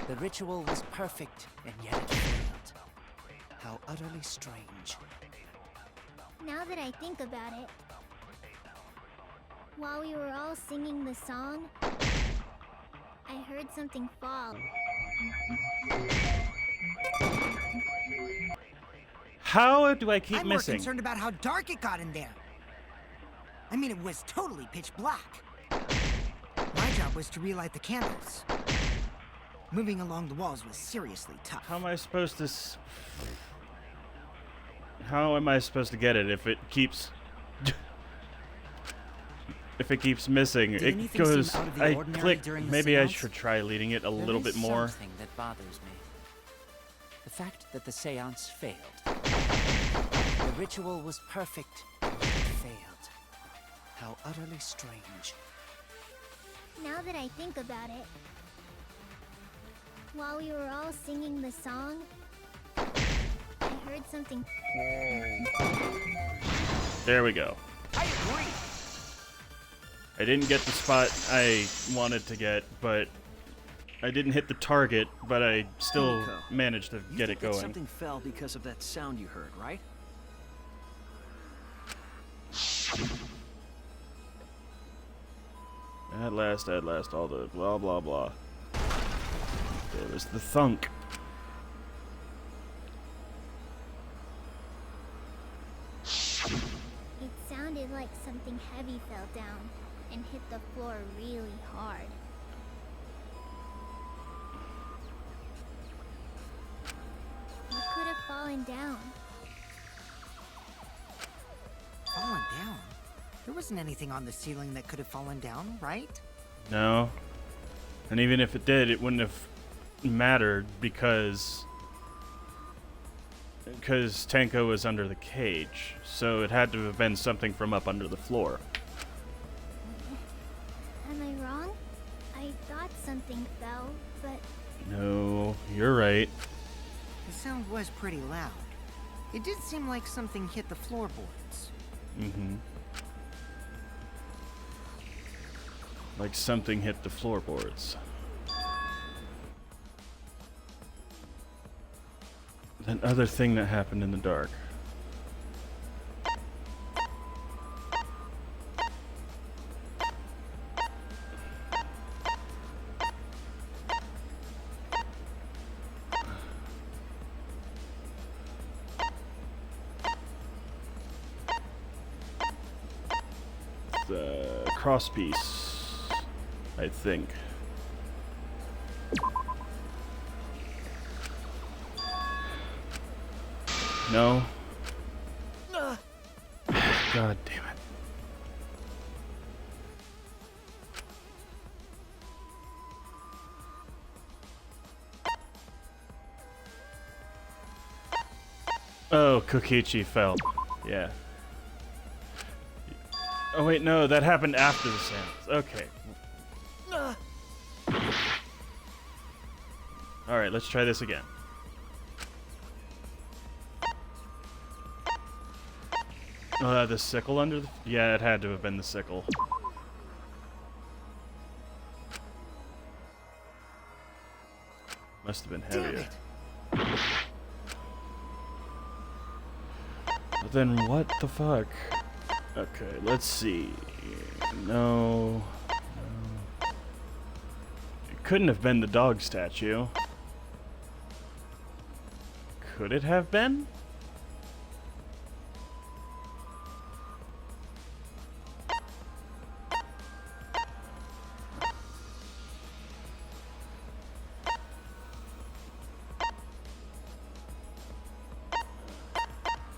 The ritual was perfect, and yet it failed. How utterly strange. Now that I think about it, while we were all singing the song, I heard something fall. How do I keep I'm missing? more concerned about how dark it got in there. I mean, it was totally pitch black. My job was to relight the candles. Moving along the walls was seriously tough. How am I supposed to How am I supposed to get it if it keeps if it keeps missing? Did It anything goes seem out of the I ordinary click during the maybe I seance? should try leading it a little bit more. There is something that bothers me. The fact that the seance failed. The ritual was perfect, and yet it failed. How utterly strange. Now that I think about it, while we were all singing the song, I heard something. There we go. I agree. I didn't get the spot I wanted to get, but I didn't hit the target, but I still Tenko, managed to you get think it that going. something fell because of that sound you heard, right? At last, all the blah blah blah. There was the thunk. It sounded like something heavy fell down and hit the floor really hard. What could have fallen down? Fallen down? There wasn't anything on the ceiling that could have fallen down, right? No. And even if it did, it wouldn't have mattered because Tenko was under the cage. So it had to have been something from up under the floor. Am I wrong? I thought something fell, but No, you're right. The sound was pretty loud. It did seem like something hit the floorboards. Mm-hmm. Like something hit the floorboards. That other thing that happened in the dark. The crosspiece, I think. No. God damn it. Oh, Kokichi fell. Yeah. Oh wait, no, that happened after the seance. Okay. Alright, let's try this again. The sickle under the... Yeah, it had to have been the sickle. Must have been heavier. But then what the fuck? Okay, let's see. No. It couldn't have been the dog statue. Could it have been?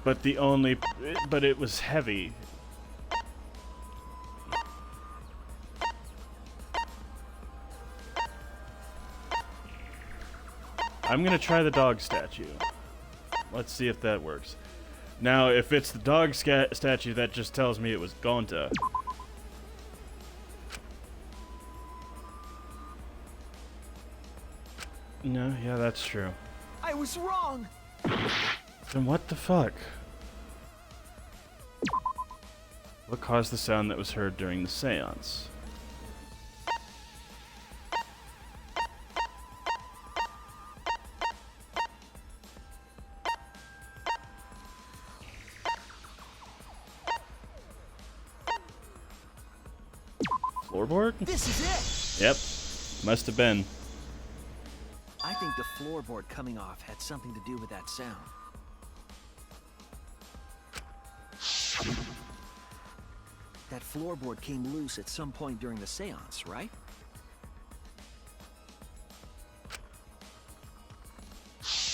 But but it was heavy. I'm gonna try the dog statue. Let's see if that works. Now, if it's the dog statue, that just tells me it was Gonta. No, yeah, that's true. I was wrong! Then what the fuck? What caused the sound that was heard during the seance? Floorboard? This is it! Yep. Must have been. I think the floorboard coming off had something to do with that sound. That floorboard came loose at some point during the seance, right?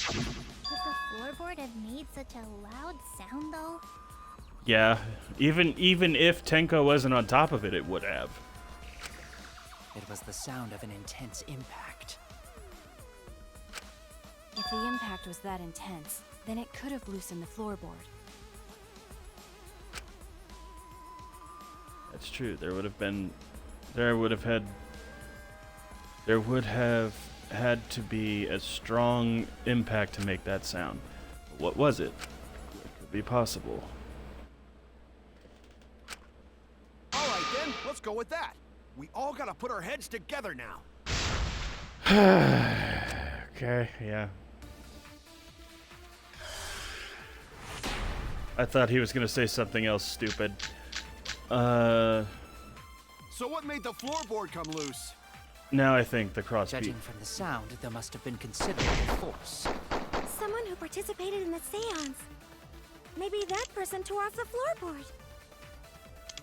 Would the floorboard have made such a loud sound, though? Yeah, even if Tenko wasn't on top of it, it would have. It was the sound of an intense impact. If the impact was that intense, then it could have loosened the floorboard. That's true. There would have had to be a strong impact to make that sound. But what was it? It could be possible. All right then, let's go with that. We all gotta put our heads together now. Okay, yeah. I thought he was gonna say something else stupid. So what made the floorboard come loose? Now I think the crossbeat. Judging from the sound, there must have been considerable force. Someone who participated in the seance. Maybe that person tore off the floorboard.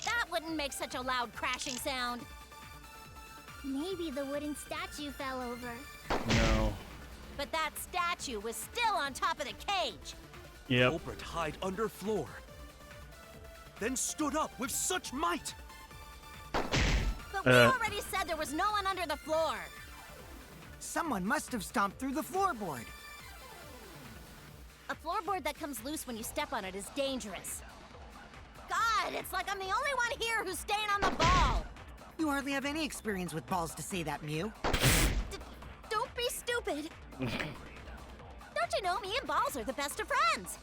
That wouldn't make such a loud crashing sound. Maybe the wooden statue fell over. No. But that statue was still on top of the cage. Yep. Culprit hide under floor. Then stood up with such might. But we already said there was no one under the floor. Someone must have stomped through the floorboard. A floorboard that comes loose when you step on it is dangerous. God, it's like I'm the only one here who's staying on the ball. You hardly have any experience with balls to say that, Mew. Don't be stupid. Don't you know me and balls are the best of friends?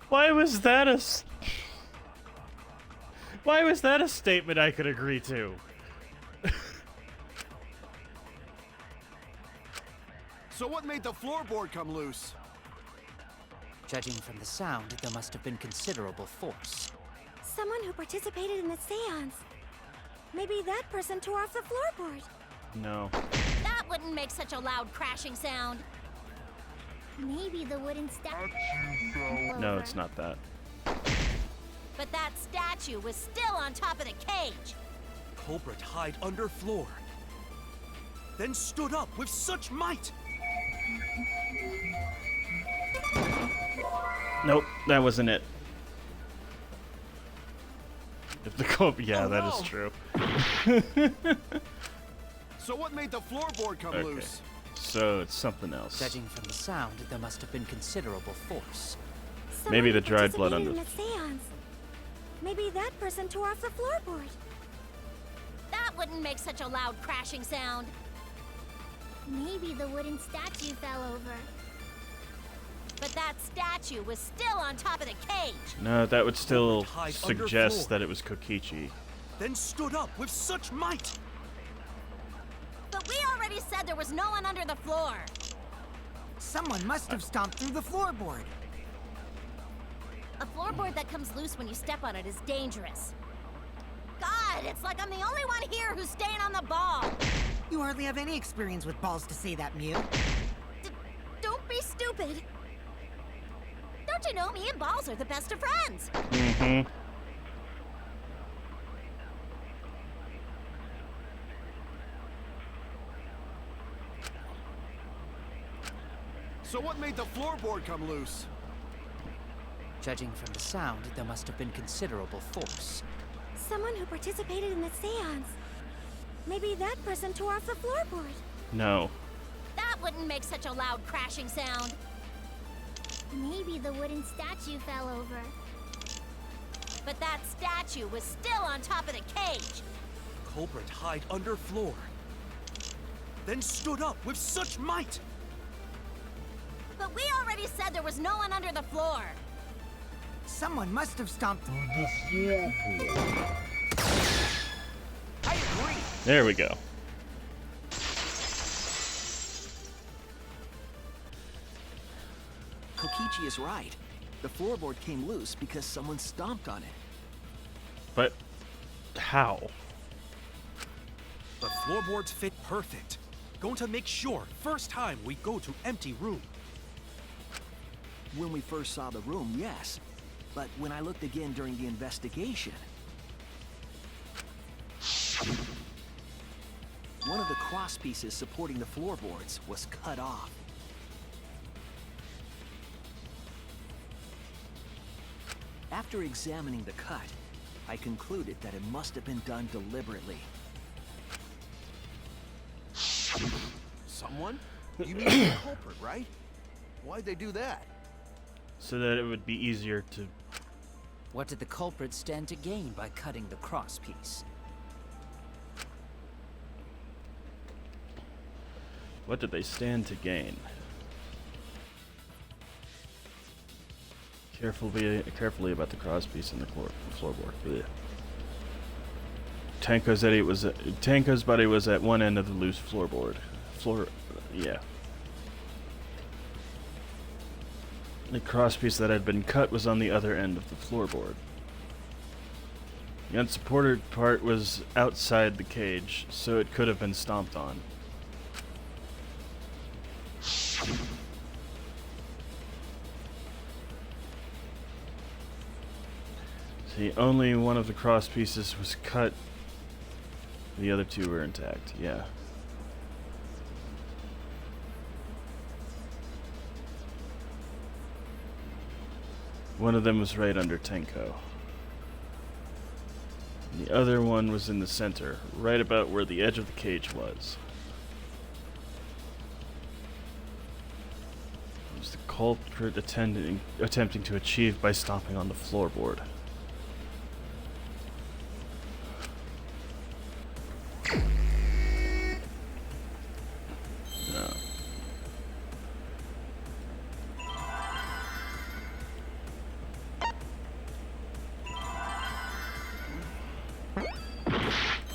Why was that a statement I could agree to? So what made the floorboard come loose? Judging from the sound, there must have been considerable force. Someone who participated in the seance. Maybe that person tore off the floorboard. No. That wouldn't make such a loud crashing sound. Maybe the wooden statue. No, it's not that. But that statue was still on top of the cage. Culprit hide under floor. Then stood up with such might. Nope, that wasn't it. If the yeah, Oh, that no. is true. So what made the floorboard come loose? so it's something else. Judging from the sound, there must have been considerable force. Maybe the dried blood under. In the seance. Maybe that person tore off the floorboard. That wouldn't make such a loud crashing sound. Maybe the wooden statue fell over. But that statue was still on top of the cage. No, that would still Hide suggest underfloor. that it was Kokichi. Then stood up with such might. But we already said there was no one under the floor. Someone must have stomped through the floorboard. A floorboard that comes loose when you step on it is dangerous. God, it's like I'm the only one here who's staying on the ball. You hardly have any experience with balls to say that, Mew. Don't be stupid. Don't you know me and Balls are the best of friends? Mm-hmm. So what made the floorboard come loose? Judging from the sound, there must have been considerable force. Someone who participated in the seance. Maybe that person tore off the floorboard. No. That wouldn't make such a loud crashing sound. Maybe the wooden statue fell over. But that statue was still on top of the cage. Culprit hide under floor. Then stood up with such might. But we already said there was no one under the floor. Someone must have stomped through. I agree. There we go. Kokichi is right. The floorboard came loose because someone stomped on it. But how? The floorboards fit perfect. Going to make sure first time we go to empty room. When we first saw the room, yes. But when I looked again during the investigation, one of the cross pieces supporting the floorboards was cut off. After examining the cut, I concluded that it must have been done deliberately. Someone? You mean the culprit, right? Why'd they do that? So that it would be easier to... What did the culprit stand to gain by cutting the cross piece? What did they stand to gain? Carefully about the cross piece in the floorboard. Blech. Tenko's body was at one end of the loose floorboard. Yeah. The crosspiece that had been cut was on the other end of the floorboard. The unsupported part was outside the cage, so it could have been stomped on. See, only one of the cross pieces was cut. The other two were intact, yeah. One of them was right under Tenko. And the other one was in the center, right about where the edge of the cage was. It was the culprit attempting to achieve by stomping on the floorboard. No.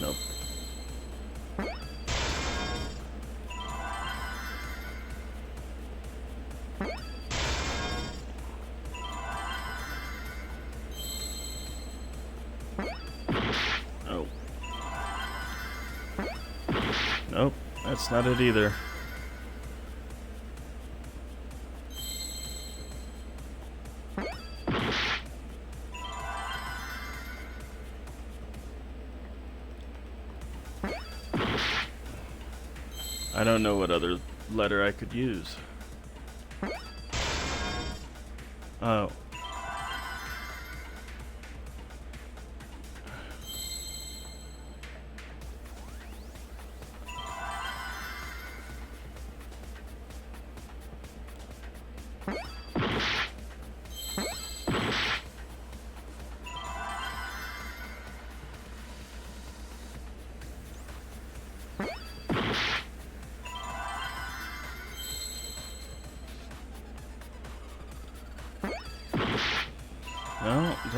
Nope. Oh. Nope, that's not it either. I don't know what other letter I could use. Oh.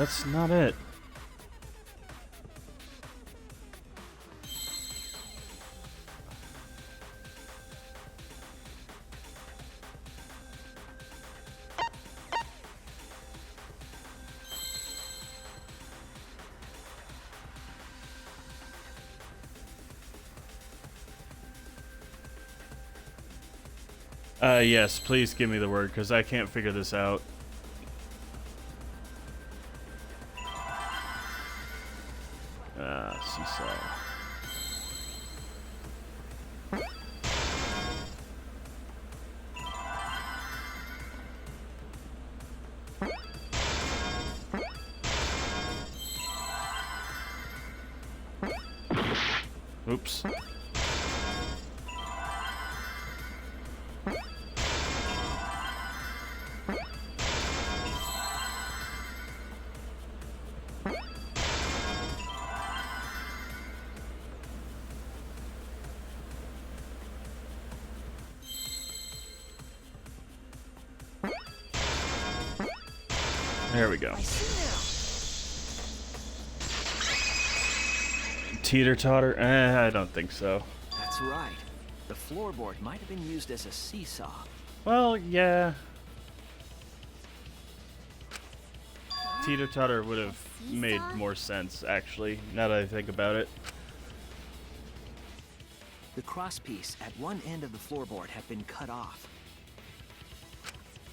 that's not it. Yes, please give me the word, because I can't figure this out. Seesaw. Oops. There we go. Teeter-totter? I don't think so. That's right. The floorboard might have been used as a seesaw. Well, yeah. Teeter-totter would have made more sense, actually, now that I think about it. The crosspiece at one end of the floorboard had been cut off.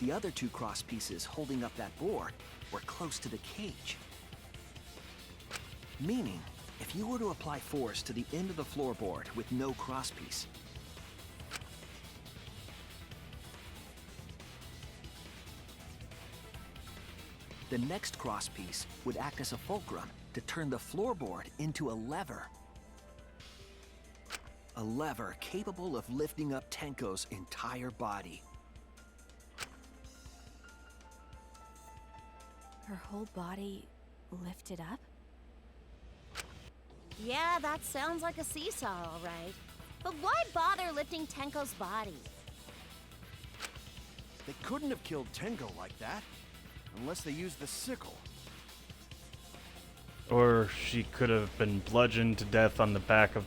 The other two crosspieces holding up that board were close to the cage. Meaning, if you were to apply force to the end of the floorboard with no crosspiece, the next crosspiece would act as a fulcrum to turn the floorboard into a lever. A lever capable of lifting up Tenko's entire body. Her whole body lifted up? Yeah, that sounds like a seesaw, all right. But why bother lifting Tenko's body? They couldn't have killed Tenko like that, unless they used the sickle. Or she could have been bludgeoned to death on the back of...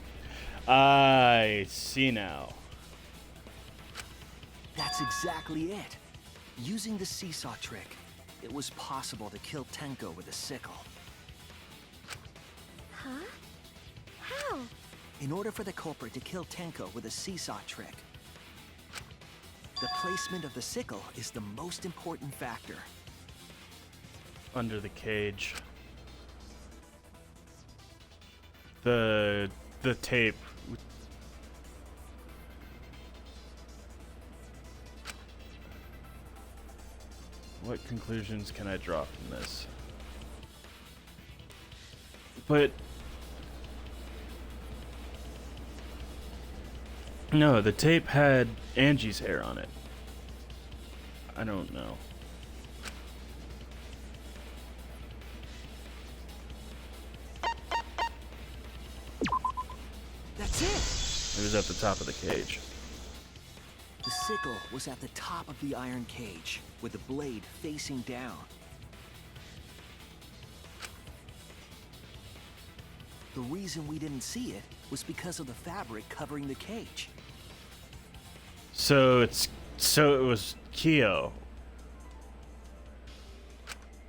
I see now. That's exactly it. Using the seesaw trick, it was possible to kill Tenko with a sickle. Huh? How? In order for the culprit to kill Tenko with a seesaw trick, the placement of the sickle is the most important factor. Under the cage. The tape. What conclusions can I draw from this? But no, the tape had Angie's hair on it. I don't know. That's it! It was at the top of the cage. The sickle was at the top of the iron cage, with the blade facing down. The reason we didn't see it was because of the fabric covering the cage. So it was Kyo.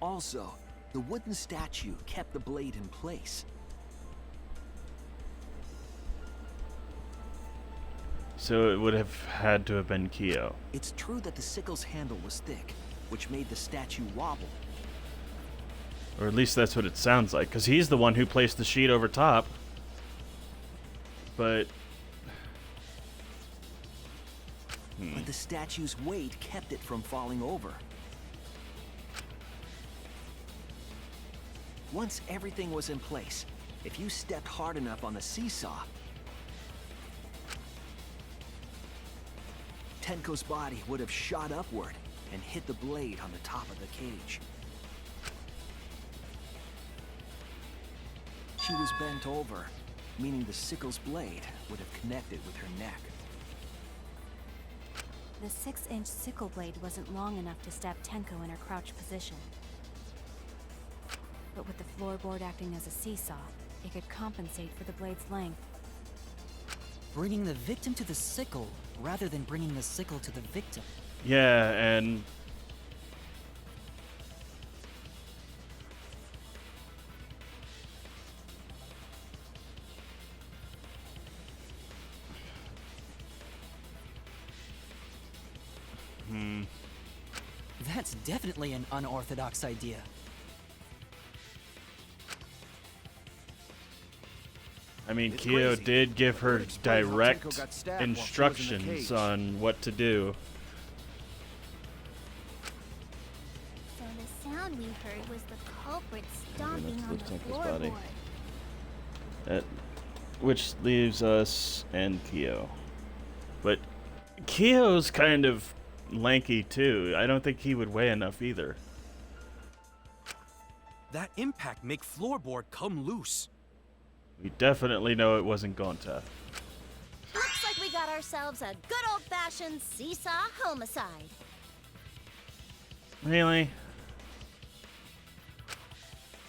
Also, the wooden statue kept the blade in place. So it would have had to have been Kyo. It's true that the sickle's handle was thick, which made the statue wobble. Or at least that's what it sounds like, because he's the one who placed the sheet over top. But... But the statue's weight kept it from falling over. Once everything was in place, if you stepped hard enough on the seesaw, Tenko's body would have shot upward and hit the blade on the top of the cage. She was bent over, meaning the sickle's blade would have connected with her neck. The 6-inch sickle blade wasn't long enough to stab Tenko in her crouched position. But with the floorboard acting as a seesaw, it could compensate for the blade's length. Bringing the victim to the sickle, rather than bringing the sickle to the victim. Yeah, and... That's definitely an unorthodox idea. I mean, It's Kyo crazy. did give her That would explain how direct Tenko got stabbed while she was in the instructions cage. on what to do. So the sound we heard was the culprit stomping let's on leave the Tenko's body. floorboard. Which leaves us and Kyo. But Kyo's kind of lanky too. I don't think he would weigh enough either. That impact make floorboard come loose. We definitely know it wasn't Gonta. Looks like we got ourselves a good old-fashioned seesaw homicide. Really?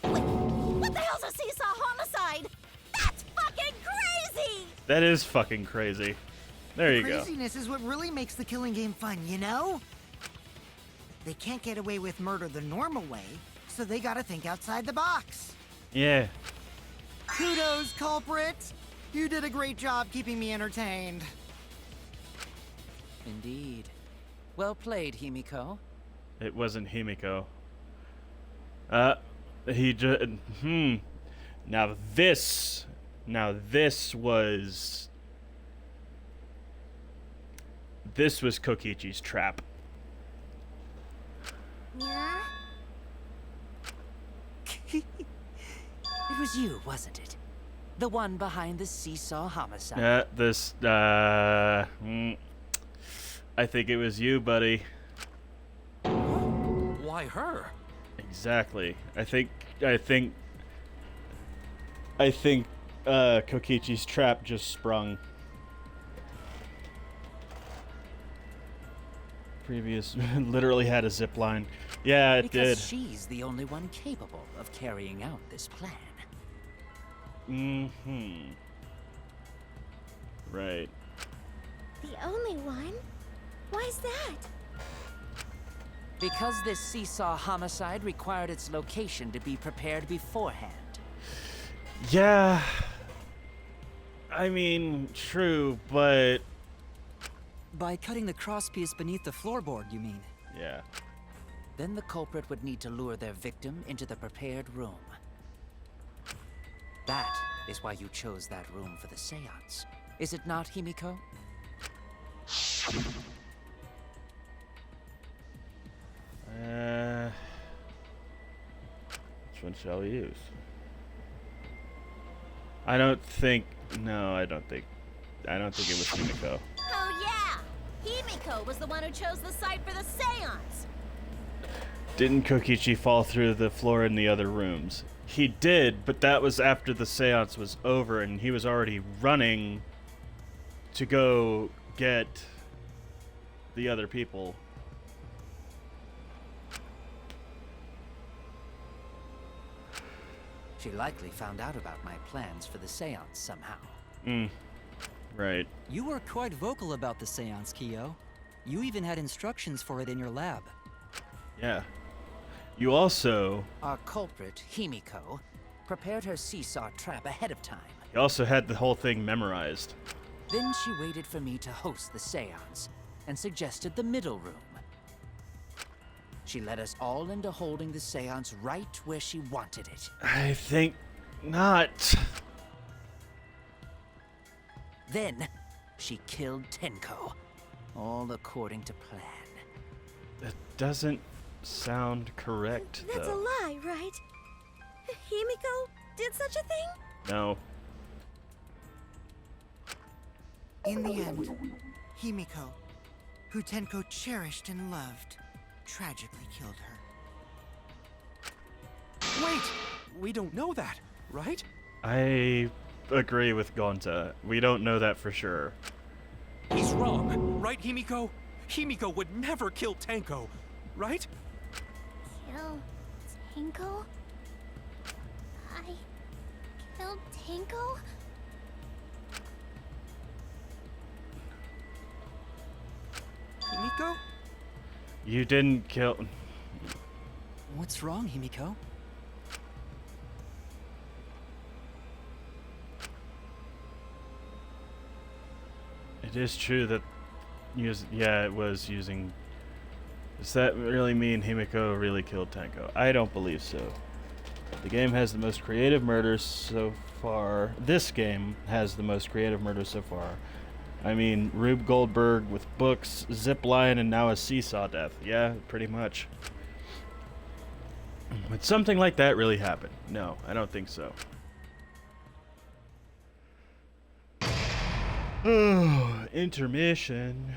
Wait, what the hell's a seesaw homicide? That's fucking crazy! That is fucking crazy. There you go. Craziness is what really makes the killing game fun, you know? They can't get away with murder the normal way, so they gotta think outside the box. Yeah. Kudos, culprit! You did a great job keeping me entertained. Indeed. Well played, Himiko. It wasn't Himiko. He just... Now this was... This was Kokichi's trap. Yeah? It was you, wasn't it? The one behind the seesaw homicide. I think it was you, buddy. Why her? Exactly. I think Kokichi's trap just sprung. Literally had a zip line. Yeah, it because did. she's the only one capable of carrying out this plan. Right. The only one? Why's that? Because this seesaw homicide required its location to be prepared beforehand. Yeah. I mean, true, but... By cutting the crosspiece beneath the floorboard, you mean? Yeah. Then the culprit would need to lure their victim into the prepared room. That is why you chose that room for the seance. Is it not, Himiko? Which one shall we use? I don't think it was Himiko. Oh yeah! Himiko was the one who chose the site for the seance! Didn't Kokichi fall through the floor in the other rooms? He did, but that was after the seance was over and he was already running to go get the other people. She likely found out about my plans for the seance somehow. Right. You were quite vocal about the seance, Kyo. You even had instructions for it in your lab. Yeah. You also... Our culprit, Himiko, prepared her seesaw trap ahead of time. You also had the whole thing memorized. Then she waited for me to host the seance and suggested the middle room. She led us all into holding the seance right where she wanted it. I think not. Then she killed Tenko, all according to plan. That doesn't sound correct, That's though. a lie, right? Himiko did such a thing? No. In the end, Himiko, who Tenko cherished and loved, tragically killed her. Wait! We don't know that, right? I agree with Gonta. We don't know that for sure. He's wrong, right, Himiko? Himiko would never kill Tenko, right? Kill Tenko? I killed Tenko? Himiko? You didn't kill... What's wrong, Himiko? It is true that... Yeah, it was using... Does that really mean Himiko really killed Tenko? I don't believe so. The game has the most creative murders so far. This game has the most creative murders so far. I mean, Rube Goldberg with books, zip line, and now a seesaw death. Yeah, pretty much. Would something like that really happen? No, I don't think so. Oh, intermission.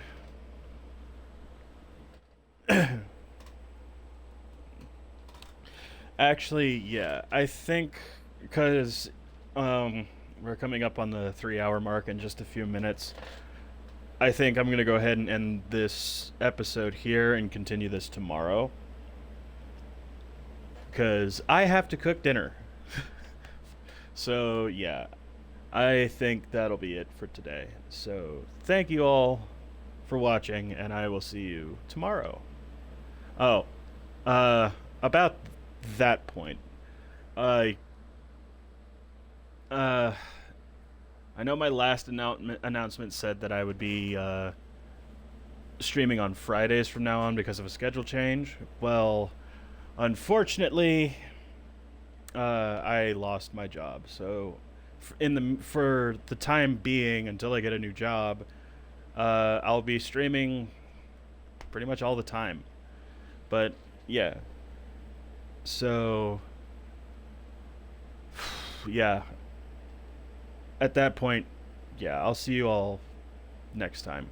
Actually, yeah, I think because we're coming up on the 3-hour mark in just a few minutes. I think I'm going to go ahead and end this episode here and continue this tomorrow. Because I have to cook dinner. So, yeah, I think that'll be it for today. So, thank you all for watching, and I will see you tomorrow. Oh, about that point, I know my last announcement said that I would be streaming on Fridays from now on because of a schedule change. Well, unfortunately, I lost my job. So, for the time being, until I get a new job, I'll be streaming pretty much all the time. But yeah. So, yeah. At that point, yeah, I'll see you all next time.